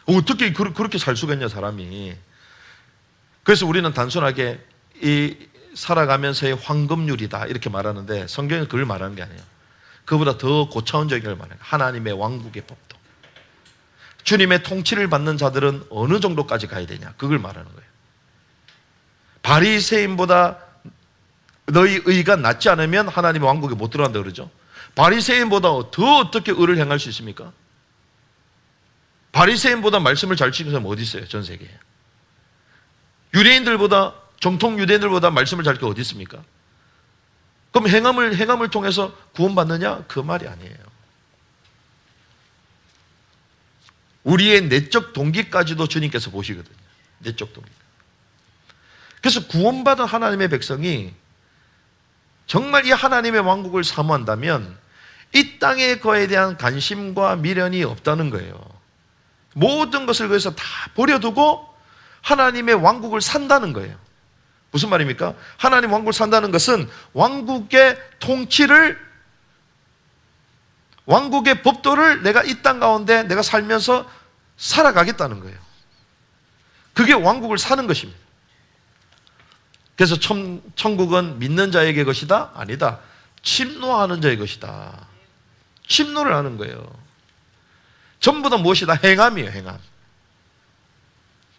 어떻게 그렇게 살 수가 있냐 사람이. 그래서 우리는 단순하게 이 살아가면서의 황금률이다 이렇게 말하는데 성경은 그걸 말하는 게 아니에요. 그보다 더 고차원적인 걸 말해요. 하나님의 왕국의 법도. 주님의 통치를 받는 자들은 어느 정도까지 가야 되냐, 그걸 말하는 거예요. 바리새인보다 너희 의가 낫지 않으면 하나님의 왕국에 못 들어간다 그러죠. 바리새인보다 더 어떻게 의를 행할 수 있습니까? 바리새인보다 말씀을 잘 지키는 사람 어디 있어요? 전 세계에. 유대인들보다, 정통 유대인들보다 말씀을 잘 지키는 어디 있습니까? 그럼 행함을 통해서 구원받느냐? 그 말이 아니에요. 우리의 내적 동기까지도 주님께서 보시거든요. 내적 동기. 그래서 구원받은 하나님의 백성이 정말 이 하나님의 왕국을 사모한다면 이 땅의 거에 대한 관심과 미련이 없다는 거예요. 모든 것을 그래서 다 버려두고 하나님의 왕국을 산다는 거예요. 무슨 말입니까? 하나님 왕국을 산다는 것은 왕국의 통치를, 왕국의 법도를 내가 이 땅 가운데 내가 살면서 살아가겠다는 거예요. 그게 왕국을 사는 것입니다. 그래서 천국은 믿는 자에게 것이다? 아니다. 침노하는 자의 것이다. 침노를 하는 거예요. 전부 다 무엇이다? 행함이에요, 행함.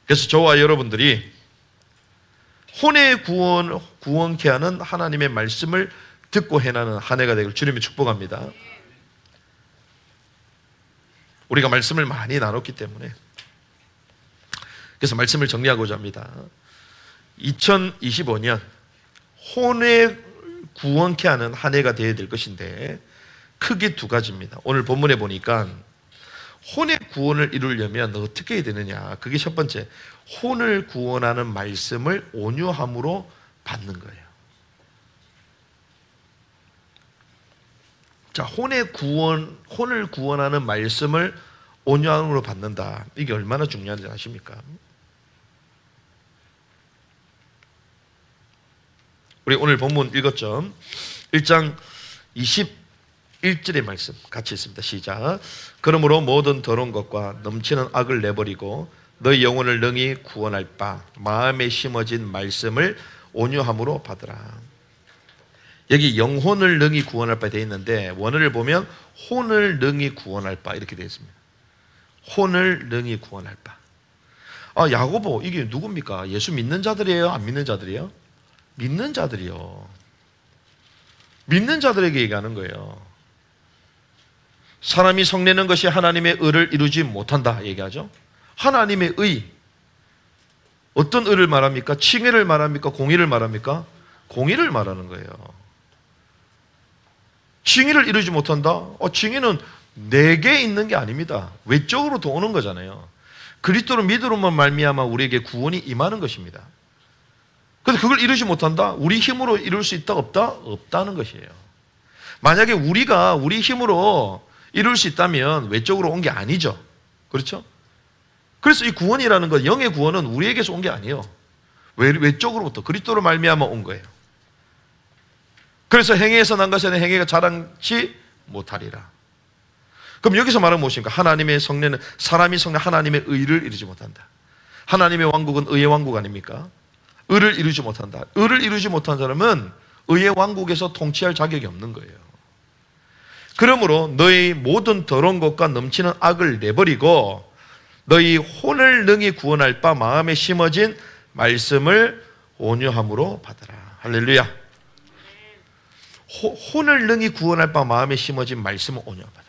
그래서 저와 여러분들이 혼의 구원케 하는 하나님의 말씀을 듣고 행하는 한 해가 되길 주님이 축복합니다. 우리가 말씀을 많이 나눴기 때문에 그래서 말씀을 정리하고자 합니다. 2025년 혼의 구원케 하는 한 해가 되어야 될 것인데 크게 두 가지입니다. 오늘 본문에 보니까 혼의 구원을 이루려면 어떻게 해야 되느냐. 그게 첫 번째, 혼을 구원하는 말씀을 온유함으로 받는 거예요. 자, 혼을 구원하는 말씀을 온유함으로 받는다. 이게 얼마나 중요한지 아십니까? 우리 오늘 본문 읽었죠? 1장 21절의 말씀 같이 있습니다. 시작. 그러므로 모든 더러운 것과 넘치는 악을 내버리고 너희 영혼을 능히 구원할 바 마음에 심어진 말씀을 온유함으로 받으라. 여기 영혼을 능히 구원할 바 되어 있는데 원어를 보면 혼을 능히 구원할 바 이렇게 되어 있습니다. 혼을 능히 구원할 바. 야고보 이게 누굽니까? 예수 믿는 자들이에요? 안 믿는 자들이에요? 믿는 자들이요. 믿는 자들에게 얘기하는 거예요. 사람이 성내는 것이 하나님의 의를 이루지 못한다 얘기하죠. 하나님의 의, 어떤 의를 말합니까? 칭의를 말합니까? 공의를 말합니까? 공의를 말하는 거예요. 칭의를 이루지 못한다? 칭의는 내게 있는 게 아닙니다. 외적으로도 오는 거잖아요. 그리스도를 믿음으로만 말미암아 우리에게 구원이 임하는 것입니다. 그런데 그걸 이루지 못한다? 우리 힘으로 이룰 수 있다? 없다? 없다는 것이에요. 만약에 우리가 우리 힘으로 이룰 수 있다면 외적으로 온 게 아니죠. 그렇죠? 그래서 이 구원이라는 것, 영의 구원은 우리에게서 온 게 아니에요. 외적으로부터 그리스도로 말미암아 온 거예요. 그래서 행위에서 난 것에는 행위가 자랑치 못하리라. 그럼 여기서 말하는 무엇입니까? 하나님의 성례는 사람이 성례 하나님의 의를 이루지 못한다. 하나님의 왕국은 의의 왕국 아닙니까? 의를 이루지 못한다. 의를 이루지 못한 사람은 의의 왕국에서 통치할 자격이 없는 거예요. 그러므로 너희 모든 더러운 것과 넘치는 악을 내버리고 너희 혼을 능히 구원할 바 마음에 심어진 말씀을 온유함으로 받아라. 할렐루야. 혼을 능히 구원할 바 마음에 심어진 말씀을 온유함으로 받아라.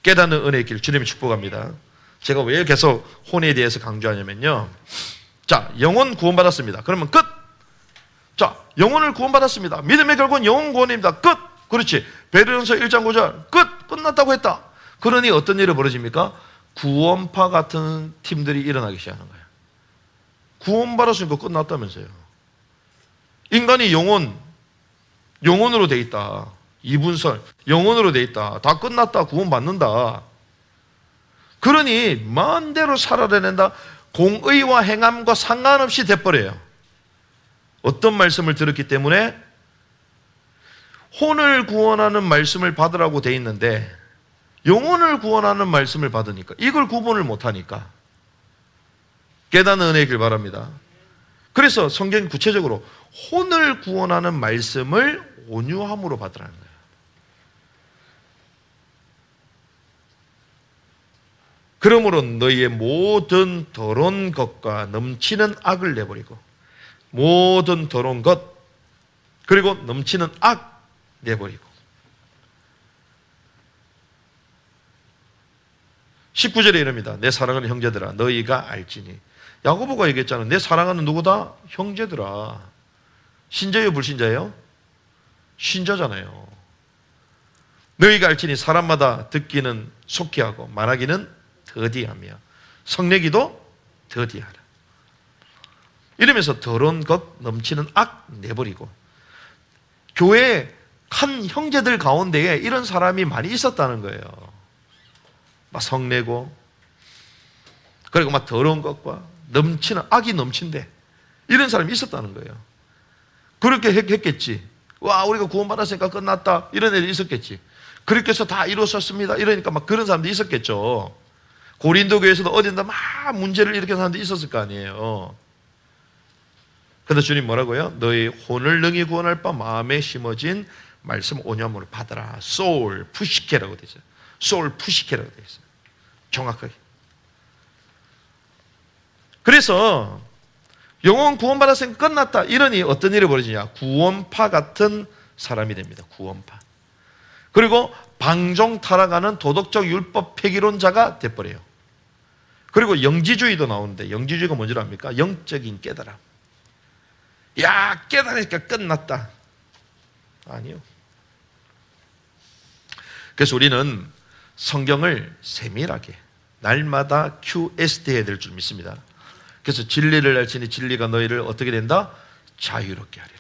깨닫는 은혜의 길 주님이 축복합니다. 제가 왜 계속 혼에 대해서 강조하냐면요. 자, 영혼 구원받았습니다. 그러면 끝. 자, 영혼을 구원받았습니다. 믿음의 결국은 영혼 구원입니다. 끝. 그렇지. 베드로전서 1장 9절 끝. 끝났다고 했다. 그러니 어떤 일이 벌어집니까? 구원파 같은 팀들이 일어나기 시작하는 거예요. 구원받았으니까 끝났다면서요. 인간이 영혼으로 돼 있다. 이분설 영혼으로 돼 있다. 다 끝났다. 구원받는다. 그러니 마음대로 살아내낸다. 공의와 행함과 상관없이 돼버려요. 어떤 말씀을 들었기 때문에 혼을 구원하는 말씀을 받으라고 돼 있는데 영혼을 구원하는 말씀을 받으니까 이걸 구분을 못하니까 깨닫는 은혜의 길 바랍니다. 그래서 성경 구체적으로 혼을 구원하는 말씀을 온유함으로 받으라는 거예요. 그러므로 너희의 모든 더러운 것과 넘치는 악을 내버리고 모든 더러운 것 그리고 넘치는 악 내버리고. 19절에 이릅니다. 내 사랑하는 형제들아 너희가 알지니. 야고보가 얘기했잖아. 내 사랑하는 누구다? 형제들아. 신자예요 불신자예요? 신자잖아요. 너희가 알지니 사람마다 듣기는 속히 하고 말하기는 더디하며 성내기도 더디하라. 이러면서 더러운 것 넘치는 악 내버리고. 교회에 한 형제들 가운데에 이런 사람이 많이 있었다는 거예요. 막 성내고 그리고 막 더러운 것과 넘치는 악이 넘친대. 이런 사람이 있었다는 거예요. 그렇게 했겠지. 와 우리가 구원받았으니까 끝났다 이런 애들이 있었겠지. 그렇게 해서 다 이루어졌습니다 이러니까 막 그런 사람도 있었겠죠. 고린도 교회에서도 어딘가 막 문제를 일으키는 사람도 있었을 거 아니에요. 그런데 주님 뭐라고요? 너희 혼을 능히 구원할 바 마음에 심어진 말씀 온유함으로 받아라. 소울 푸시케라고 되어 있어요. 소울 푸시케라고 되어 있어요. 정확하게. 그래서 영혼 구원받았으니까 끝났다 이러니 어떤 일이 벌어지냐? 구원파 같은 사람이 됩니다. 구원파. 그리고 방종 타락하는 도덕적 율법 폐기론자가 돼버려요. 그리고 영지주의도 나오는데 영지주의가 뭔지 압니까? 영적인 깨달음. 야 깨달으니까 끝났다. 아니요. 그래서 우리는 성경을 세밀하게 날마다 QST 해야 될 줄 믿습니다. 그래서 진리를 알지니 진리가 너희를 어떻게 된다? 자유롭게 하리라.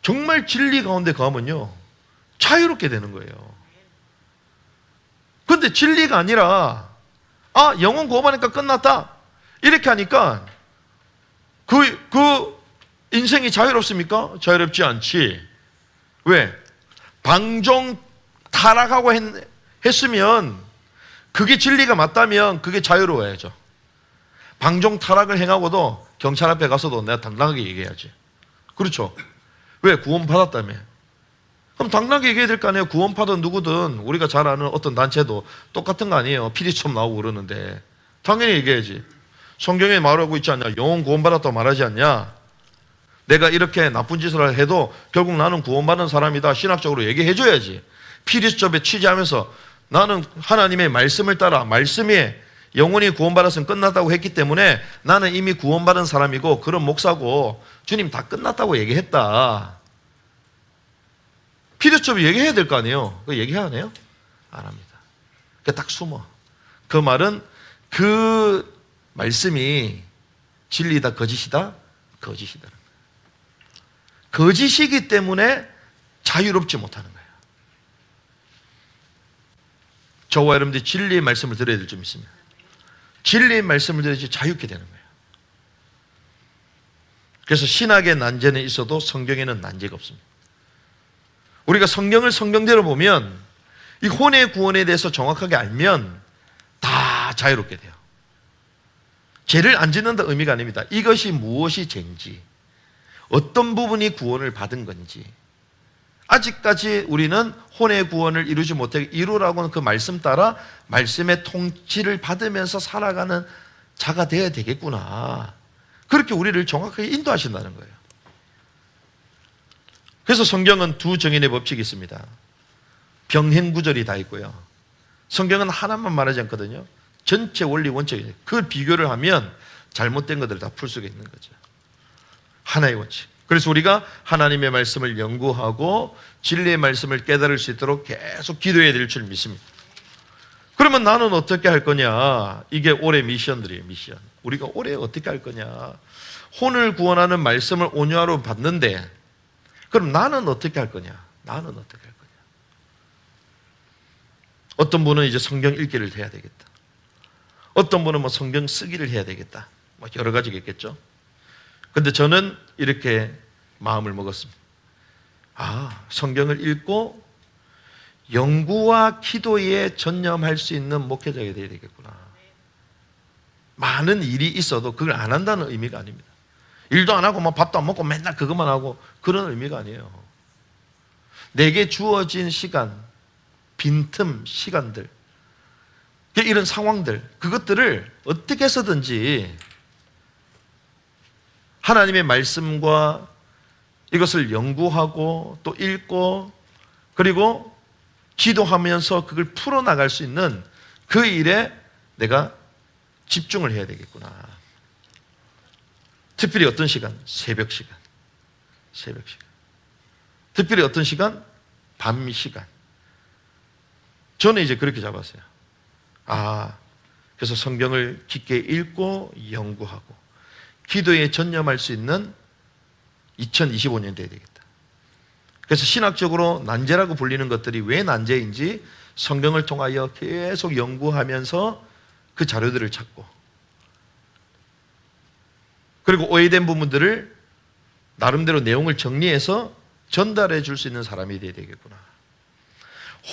정말 진리 가운데 가면요 자유롭게 되는 거예요. 그런데 진리가 아니라 영혼 구원하니까 끝났다 이렇게 하니까 그 인생이 자유롭습니까? 자유롭지 않지. 왜? 방종 타락하고 했으면 그게 진리가 맞다면 그게 자유로워야죠. 방종 타락을 행하고도 경찰 앞에 가서도 내가 당당하게 얘기해야지. 그렇죠? 왜? 구원받았다며. 그럼 당당하게 얘기해야 될 거 아니에요. 구원받은 누구든 우리가 잘 아는 어떤 단체도 똑같은 거 아니에요. 피리처럼 나오고 그러는데 당연히 얘기해야지. 성경에 말하고 있지 않냐? 영혼 구원받았다고 말하지 않냐? 내가 이렇게 나쁜 짓을 해도 결국 나는 구원받은 사람이다 신학적으로 얘기해줘야지. 피리수첩에 취재하면서 나는 하나님의 말씀을 따라 말씀이 영혼이 구원받았으면 끝났다고 했기 때문에 나는 이미 구원받은 사람이고 그런 목사고 주님 다 끝났다고 얘기했다. 피리수첩에 얘기해야 될 거 아니에요. 그거 얘기해야 하네요? 안 합니다. 딱 숨어. 그 말은 그 말씀이 진리다 거짓이다? 거짓이다. 거짓이기 때문에 자유롭지 못하는 거예요. 저와 여러분들이 진리의 말씀을 들어야 될 줄 믿습니다. 진리의 말씀을 들어야지 자유롭게 되는 거예요. 그래서 신학의 난제는 있어도 성경에는 난제가 없습니다. 우리가 성경을 성경대로 보면 이 혼의 구원에 대해서 정확하게 알면 다 자유롭게 돼요. 죄를 안 짓는다 의미가 아닙니다. 이것이 무엇이 죄인지, 어떤 부분이 구원을 받은 건지, 아직까지 우리는 혼의 구원을 이루지 못하게 이루라고는 그 말씀 따라 말씀의 통치를 받으면서 살아가는 자가 되어야 되겠구나. 그렇게 우리를 정확하게 인도하신다는 거예요. 그래서 성경은 두 정인의 법칙이 있습니다. 병행구절이 다 있고요. 성경은 하나만 말하지 않거든요. 전체 원리 원칙이에요. 그걸 비교를 하면 잘못된 것들을 다 풀 수가 있는 거죠. 하나의 원칙. 그래서 우리가 하나님의 말씀을 연구하고 진리의 말씀을 깨달을 수 있도록 계속 기도해야 될 줄 믿습니다. 그러면 나는 어떻게 할 거냐? 이게 올해 미션들이에요. 미션. 우리가 올해 어떻게 할 거냐? 혼을 구원하는 말씀을 온유하로 받는데 그럼 나는 어떻게 할 거냐? 나는 어떻게 할 거냐? 어떤 분은 이제 성경 읽기를 해야 되겠다. 어떤 분은 뭐 성경 쓰기를 해야 되겠다. 뭐 여러 가지가 있겠죠. 근데 저는 이렇게 마음을 먹었습니다. 성경을 읽고 연구와 기도에 전념할 수 있는 목회자가 되어야 되겠구나. 많은 일이 있어도 그걸 안 한다는 의미가 아닙니다. 일도 안 하고 뭐 밥도 안 먹고 맨날 그것만 하고 그런 의미가 아니에요. 내게 주어진 시간, 빈틈 시간들, 이런 상황들, 그것들을 어떻게 해서든지 하나님의 말씀과 이것을 연구하고 또 읽고 그리고 기도하면서 그걸 풀어나갈 수 있는 그 일에 내가 집중을 해야 되겠구나. 특별히 어떤 시간? 새벽 시간. 특별히 어떤 시간? 밤 시간. 저는 이제 그렇게 잡았어요. 그래서 성경을 깊게 읽고 연구하고 기도에 전념할 수 있는 2025년 돼야 되겠다. 그래서 신학적으로 난제라고 불리는 것들이 왜 난제인지 성경을 통하여 계속 연구하면서 그 자료들을 찾고 그리고 오해된 부분들을 나름대로 내용을 정리해서 전달해 줄 수 있는 사람이 돼야 되겠구나.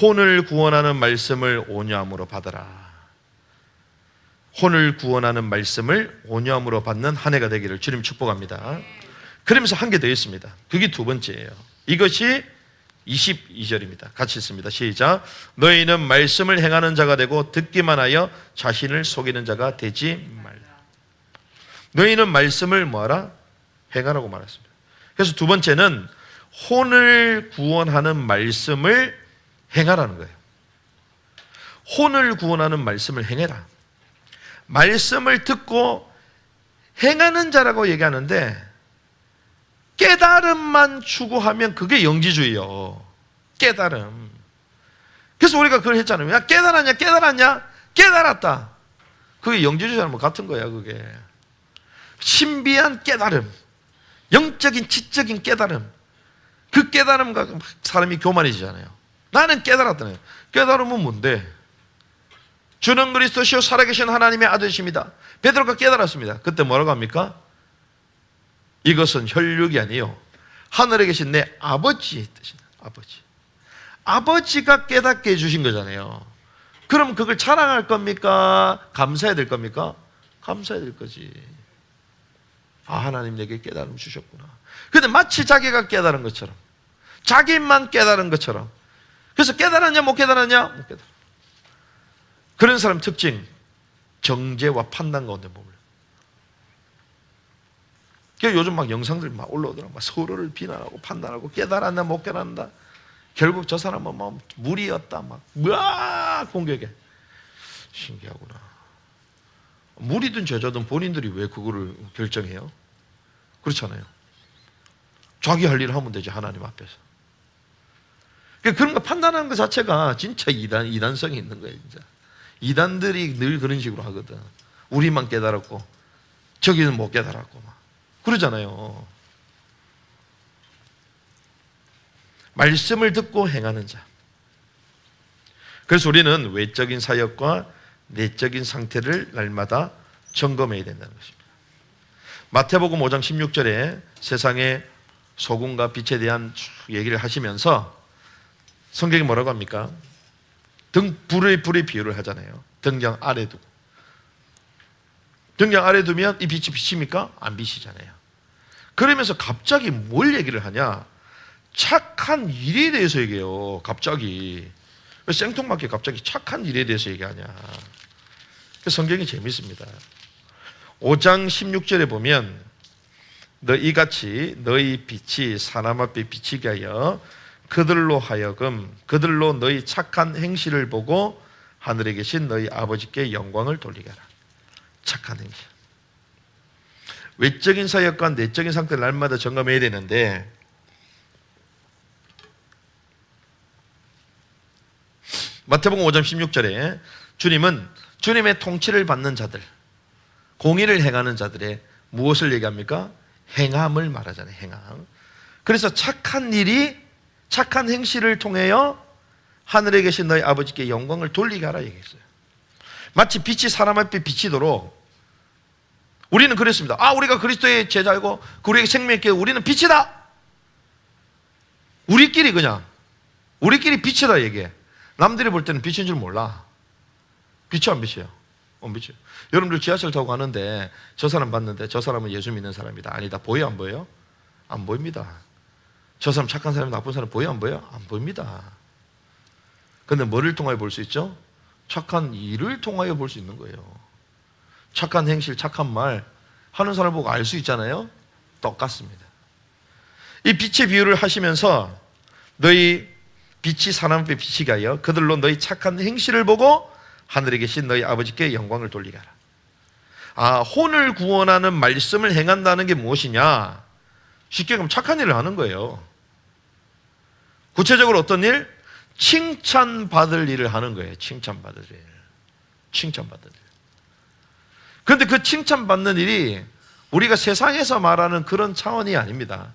혼을 구원하는 말씀을 온유함으로 받아라. 혼을 구원하는 말씀을 온유함으로 받는 한 해가 되기를 주님 축복합니다. 그러면서 한 개 더 있습니다. 그게 두 번째예요. 이것이 22절입니다. 같이 읽습니다. 시작. 너희는 말씀을 행하는 자가 되고 듣기만 하여 자신을 속이는 자가 되지 말라. 너희는 말씀을 뭐하라? 행하라고 말했습니다. 그래서 두 번째는 혼을 구원하는 말씀을 행하라는 거예요. 혼을 구원하는 말씀을 행해라. 말씀을 듣고 행하는 자라고 얘기하는데 깨달음만 추구하면 그게 영지주의요. 깨달음. 그래서 우리가 그걸 했잖아요. 야, 깨달았냐? 깨달았다. 그게 영지주의랑 같은 거야, 그게. 신비한 깨달음. 영적인, 지적인 깨달음. 그 깨달음과 사람이 교만해지잖아요. 나는 깨달았다네요. 깨달음은 뭔데? 주는 그리스도시요 살아계신 하나님의 아들이십니다. 베드로가 깨달았습니다. 그때 뭐라고 합니까? 이것은 혈육이 아니요 하늘에 계신 내 아버지의 뜻이다. 아버지가 깨닫게 해주신 거잖아요. 그럼 그걸 자랑할 겁니까? 감사해야 될 겁니까? 감사해야 될 거지. 하나님 내게 깨달음 주셨구나. 근데 마치 자기가 깨달은 것처럼, 자기만 깨달은 것처럼. 그래서 깨달았냐 못 깨달았냐? 못 깨달아. 그런 사람 특징, 정죄와 판단 가운데 머물러. 요즘 막 영상들이 막 올라오더라고. 막 서로를 비난하고 판단하고 깨달았나 못 깨달았나. 결국 저 사람은 막 무리였다. 막 공격해. 신기하구나. 무리든 제자든 본인들이 왜 그거를 결정해요? 그렇잖아요. 자기 할 일을 하면 되지, 하나님 앞에서. 그런 거 판단하는 것 자체가 진짜 이단성이 있는 거예요, 진짜. 이단들이 늘 그런 식으로 하거든. 우리만 깨달았고, 저기는 못 깨달았고, 막. 그러잖아요. 말씀을 듣고 행하는 자. 그래서 우리는 외적인 사역과 내적인 상태를 날마다 점검해야 된다는 것입니다. 마태복음 5장 16절에 세상의 소금과 빛에 대한 얘기를 하시면서 성경이 뭐라고 합니까? 불의 비유를 하잖아요. 등장 아래 두고. 등장 아래 두면 이 빛이 비칩니까? 안 비치잖아요. 그러면서 갑자기 뭘 얘기를 하냐? 착한 일에 대해서 얘기해요. 갑자기. 왜 생뚱맞게 갑자기 착한 일에 대해서 얘기하냐? 성경이 재밌습니다. 5장 16절에 보면 이같이 너희 빛이 사람 앞에 비치게 하여 그들로 하여금 그들로 너희 착한 행실을 보고 하늘에 계신 너희 아버지께 영광을 돌리게 하라. 착한 행실. 외적인 사역과 내적인 상태를 날마다 점검해야 되는데 마태복음 5장 16절에 주님은 주님의 통치를 받는 자들, 공의를 행하는 자들의 무엇을 얘기합니까? 행함을 말하잖아요. 행함. 그래서 착한 일이 착한 행실을 통하여 하늘에 계신 너희 아버지께 영광을 돌리게 하라 얘기했어요. 마치 빛이 사람 앞에 비치도록 우리는 그랬습니다. 우리가 그리스도의 제자이고 우리에게 생명이 있기에 우리는 빛이다. 우리끼리 빛이다 얘기해. 남들이 볼 때는 빛인 줄 몰라. 빛이 안 빛이에요? 안 빛이에요. 여러분들 지하철 타고 가는데 저 사람 봤는데 저 사람은 예수 믿는 사람이다. 아니다. 보여 안 보여요? 안 보입니다. 저 사람 착한 사람 나쁜 사람 보여 안 보여? 안 보입니다. 근데 뭐를 통하여 볼 수 있죠? 착한 일을 통하여 볼 수 있는 거예요. 착한 행실, 착한 말 하는 사람 보고 알 수 있잖아요. 똑같습니다. 이 빛의 비유를 하시면서 너희 빛이 사람 앞에 비치게 하여 그들로 너희 착한 행실을 보고 하늘에 계신 너희 아버지께 영광을 돌리게 하라. 혼을 구원하는 말씀을 행한다는 게 무엇이냐? 쉽게 말하면 착한 일을 하는 거예요. 구체적으로 어떤 일? 칭찬받을 일을 하는 거예요. 칭찬받을 일. 칭찬받을 일. 그런데 그 칭찬받는 일이 우리가 세상에서 말하는 그런 차원이 아닙니다.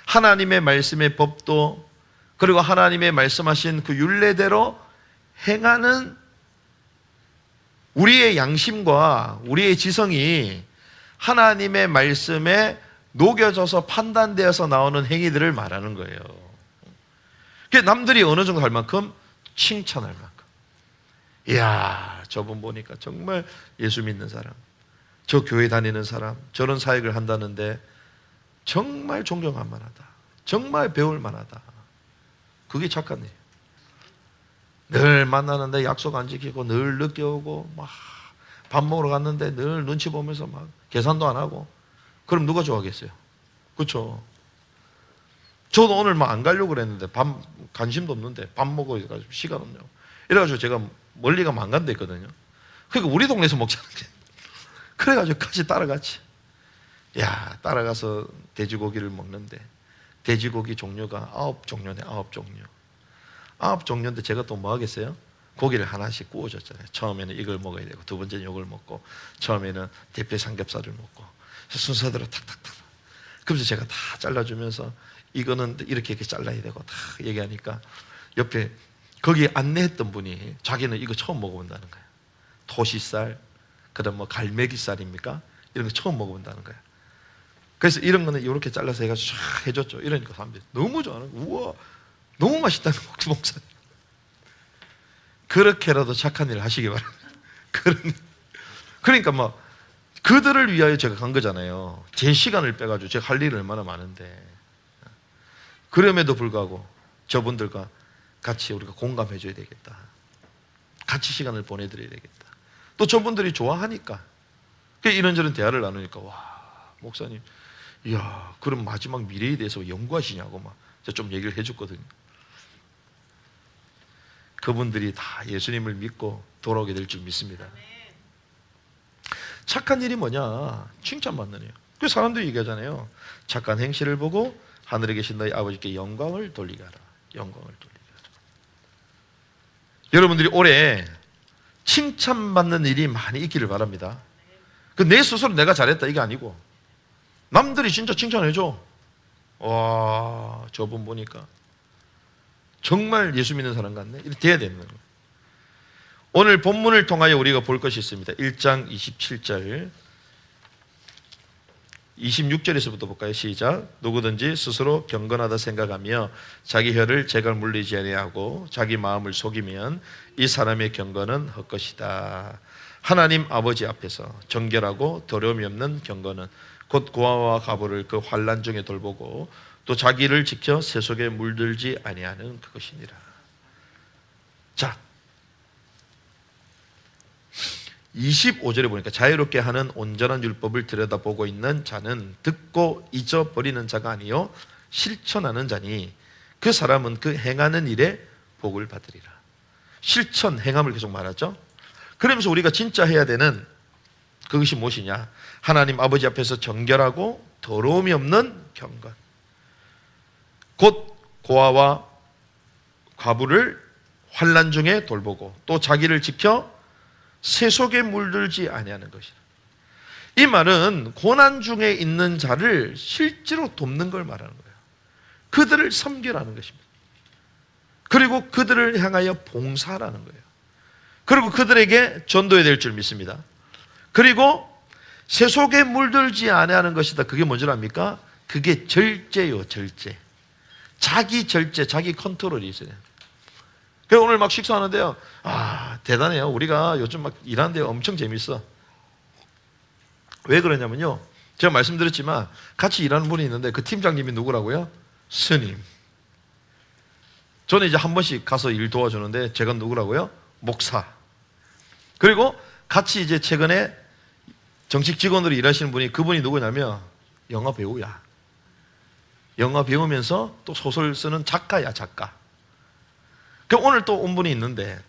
하나님의 말씀의 법도, 그리고 하나님의 말씀하신 그 율례대로 행하는 우리의 양심과 우리의 지성이 하나님의 말씀에 녹여져서 판단되어서 나오는 행위들을 말하는 거예요. 남들이 어느 정도 할 만큼 칭찬할 만큼. 이야, 저분 보니까 정말 예수 믿는 사람, 저 교회 다니는 사람, 저런 사역을 한다는데 정말 존경할 만하다, 정말 배울 만하다. 그게 착한 일이에요. 늘 만나는데 약속 안 지키고 늘 늦게 오고 막 밥 먹으러 갔는데 늘 눈치 보면서 막 계산도 안 하고, 그럼 누가 좋아하겠어요? 그렇죠? 저도 오늘 막 안 가려고 그랬는데 관심도 없는데 밥 먹어가지고 시간 없냐고 이래가지고 제가 멀리 가면 안 간다 했거든요. 그러니까 우리 동네에서 먹자는 게 그래가지고 같이 따라갔지. 야, 따라가서 돼지고기를 먹는데 돼지고기 종류가 9종류네. 9종류. 9종류인데 제가 또 뭐 하겠어요? 고기를 하나씩 구워줬잖아요. 처음에는 이걸 먹어야 되고, 두 번째는 이걸 먹고, 처음에는 대패 삼겹살을 먹고, 순서대로 탁탁탁. 그래서 제가 다 잘라주면서 이거는 이렇게 잘라야 되고 다 얘기하니까 옆에 거기 안내했던 분이 자기는 이거 처음 먹어본다는 거예요. 토시살, 그다음 뭐 갈매기살입니까? 이런 거 처음 먹어본다는 거예요. 그래서 이런 거는 이렇게 잘라서 해가지고 쫙 해줬죠. 이러니까 사람들이 너무 좋아하는 거예요. 우와, 너무 맛있다는 목사님. 그렇게라도 착한 일을 하시기 바랍니다. 그러니까 뭐 그들을 위하여 제가 간 거잖아요. 제 시간을 빼가지고 제가 할 일이 얼마나 많은데, 그럼에도 불구하고 저분들과 같이 우리가 공감해줘야 되겠다. 같이 시간을 보내드려야 되겠다. 또 저분들이 좋아하니까 이런저런 대화를 나누니까, 와, 목사님, 이야, 그럼 마지막 미래에 대해서 연구하시냐고 막 제가 좀 얘기를 해줬거든요. 그분들이 다 예수님을 믿고 돌아오게 될 줄 믿습니다. 착한 일이 뭐냐? 칭찬받는 일. 그 사람들이 얘기하잖아요. 착한 행실을 보고 하늘에 계신 너희 아버지께 영광을 돌리게 하라. 영광을 돌리게 하라. 여러분들이 올해 칭찬받는 일이 많이 있기를 바랍니다. 내 스스로 내가 잘했다 이게 아니고 남들이 진짜 칭찬해줘. 와, 저분 보니까 정말 예수 믿는 사람 같네. 이렇게 돼야 되는 거예요. 오늘 본문을 통하여 우리가 볼 것이 있습니다. 1장 27절 26절에서부터 볼까요? 시작. 누구든지 스스로 경건하다 생각하며 자기 혀를 재갈 물리지 아니하고 자기 마음을 속이면 이 사람의 경건은 헛것이다. 하나님 아버지 앞에서 정결하고 더러움이 없는 경건은 곧 고아와 가부를 그 환난 중에 돌보고 또 자기를 지켜 새 속에 물들지 아니하는 그것이니라. 자, 25절에 보니까 자유롭게 하는 온전한 율법을 들여다보고 있는 자는 듣고 잊어버리는 자가 아니요 실천하는 자니 그 사람은 그 행하는 일에 복을 받으리라. 실천, 행함을 계속 말하죠. 그러면서 우리가 진짜 해야 되는 그것이 무엇이냐? 하나님 아버지 앞에서 정결하고 더러움이 없는 경건, 곧 고아와 과부를 환난 중에 돌보고 또 자기를 지켜 새 속에 물들지 아니하는 것이라. 이 말은 고난 중에 있는 자를 실제로 돕는 걸 말하는 거예요. 그들을 섬기라는 것입니다. 그리고 그들을 향하여 봉사하라는 거예요. 그리고 그들에게 전도해야 될 줄 믿습니다. 그리고 새 속에 물들지 아니하는 것이다. 그게 뭔지 압니까? 그게 절제요, 절제. 자기 절제, 자기 컨트롤이 있어요. 그래서 오늘 막 식사하는데요. 아, 대단해요. 우리가 요즘 막 일하는데 엄청 재밌어. 왜 그러냐면요. 제가 말씀드렸지만 같이 일하는 분이 있는데 그 팀장님이 누구라고요? 스님. 저는 이제 한 번씩 가서 일 도와주는데 제가 누구라고요? 목사. 그리고 같이 이제 최근에 정식 직원으로 일하시는 분이, 그분이 누구냐면 영어 배우야. 영어 배우면서 또 소설 쓰는 작가야, 작가. 그럼 오늘 또 온 분이 있는데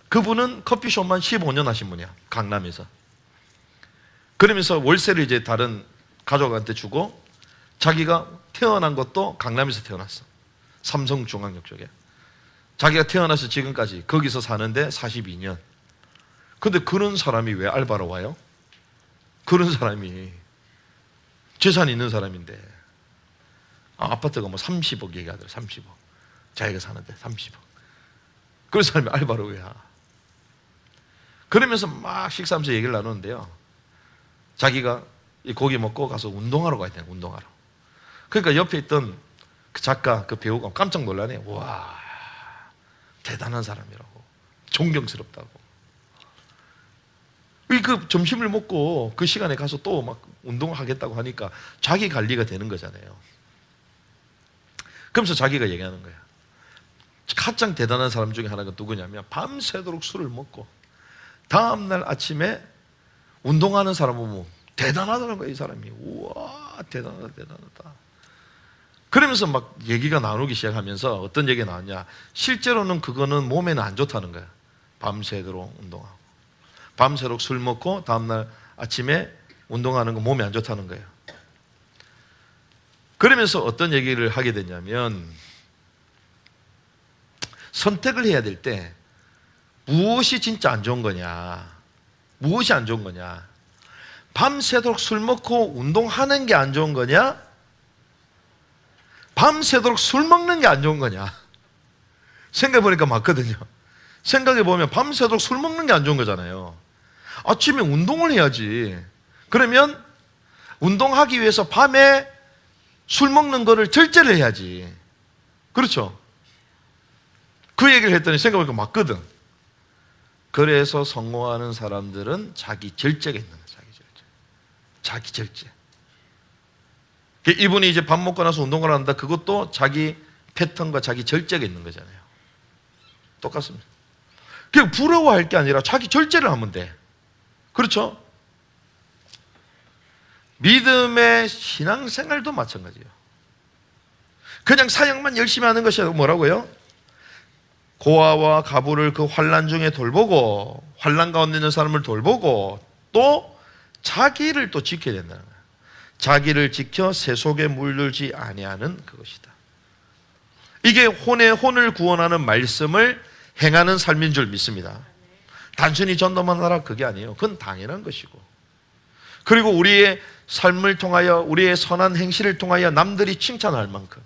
그분은 커피숍만 15년 하신 분이야, 강남에서. 그러면서 월세를 이제 다른 가족한테 주고 자기가 태어난 것도 강남에서 태어났어. 삼성중앙역 쪽에. 자기가 태어나서 지금까지 거기서 사는데 42년. 근데 그런 사람이 왜 알바로 와요? 그런 사람이 재산이 있는 사람인데 아파트가 뭐 30억 얘기하더라. 30억. 자기가 사는데 30억. 그런 사람이 알바로 왜 와? 그러면서 막 식사하면서 얘기를 나누는데요, 자기가 이 고기 먹고 가서 운동하러 가야 돼. 운동하러. 그러니까 옆에 있던 그 작가, 그 배우가 깜짝 놀라네. 와, 대단한 사람이라고, 존경스럽다고. 그 점심을 먹고 그 시간에 가서 또 막 운동하겠다고 하니까 자기 관리가 되는 거잖아요. 그러면서 자기가 얘기하는 거야. 가장 대단한 사람 중에 하나가 누구냐면 밤새도록 술을 먹고 다음날 아침에 운동하는 사람 보면 대단하다는 거야, 이 사람이. 우와, 대단하다. 그러면서 막 얘기가 나누기 시작하면서 어떤 얘기가 나왔냐, 실제로는 그거는 몸에는 안 좋다는 거야. 밤새도록 운동하고 밤새도록 술 먹고 다음날 아침에 운동하는 거 몸에 안 좋다는 거예요. 그러면서 어떤 얘기를 하게 되냐면, 선택을 해야 될 때 무엇이 진짜 안 좋은 거냐, 무엇이 안 좋은 거냐, 밤새도록 술 먹고 운동하는 게 안 좋은 거냐, 밤새도록 술 먹는 게 안 좋은 거냐. 생각해보니까 맞거든요. 생각해보면 밤새도록 술 먹는 게 안 좋은 거잖아요. 아침에 운동을 해야지. 그러면 운동하기 위해서 밤에 술 먹는 거를 절제를 해야지. 그렇죠? 그 얘기를 했더니 생각해보니까 맞거든. 그래서 성공하는 사람들은 자기 절제가 있는 거예요. 자기 절제. 이분이 이제 밥 먹고 나서 운동을 한다. 그것도 자기 패턴과 자기 절제가 있는 거잖아요. 똑같습니다. 그냥 부러워할 게 아니라 자기 절제를 하면 돼. 그렇죠? 믿음의 신앙생활도 마찬가지예요. 그냥 사역만 열심히 하는 것이 뭐라고요? 고아와 가부를 그 환난 중에 돌보고, 환난 가운데 있는 사람을 돌보고, 또 자기를 또 지켜야 된다는 거예요. 자기를 지켜 세속에 물들지 아니하는 그것이다. 이게 혼을 구원하는 말씀을 행하는 삶인 줄 믿습니다. 단순히 전도만 하라 그게 아니에요. 그건 당연한 것이고, 그리고 우리의 삶을 통하여, 우리의 선한 행실을 통하여 남들이 칭찬할 만큼,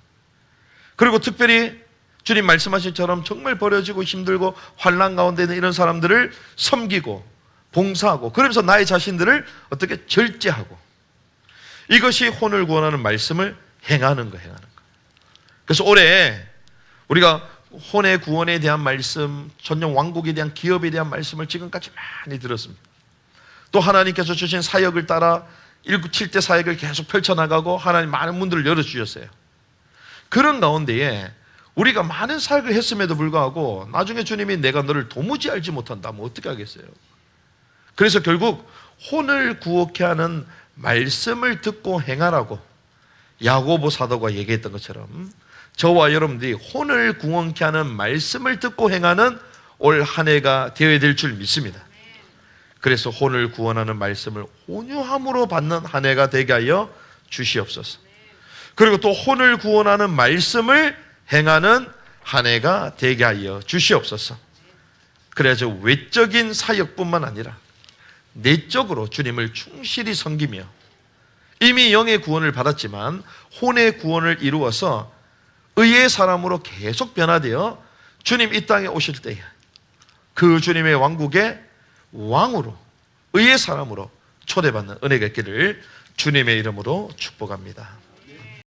그리고 특별히 주님 말씀하신 것처럼 정말 버려지고 힘들고 환난 가운데 있는 이런 사람들을 섬기고 봉사하고, 그러면서 나의 자신들을 어떻게 절제하고, 이것이 혼을 구원하는 말씀을 행하는 거. 그래서 올해 우리가 혼의 구원에 대한 말씀, 전용 왕국에 대한 기업에 대한 말씀을 지금까지 많이 들었습니다. 또 하나님께서 주신 사역을 따라 7대 사역을 계속 펼쳐나가고 하나님 많은 문들을 열어주셨어요. 그런 가운데에 우리가 많은 사역을 했음에도 불구하고 나중에 주님이 내가 너를 도무지 알지 못한다 하면 어떻게 하겠어요? 그래서 결국 혼을 구원케 하는 말씀을 듣고 행하라고 야고보 사도가 얘기했던 것처럼, 저와 여러분들이 혼을 구원케 하는 말씀을 듣고 행하는 올 한 해가 되어야 될 줄 믿습니다. 그래서 혼을 구원하는 말씀을 온유함으로 받는 한 해가 되게 하여 주시옵소서. 그리고 또 혼을 구원하는 말씀을 행하는 한 해가 되게 하여 주시옵소서. 그래서 외적인 사역뿐만 아니라 내적으로 주님을 충실히 섬기며, 이미 영의 구원을 받았지만 혼의 구원을 이루어서 의의 사람으로 계속 변화되어 주님 이 땅에 오실 때에 그 주님의 왕국의 왕으로, 의의 사람으로 초대받는 은혜가 있기를 주님의 이름으로 축복합니다.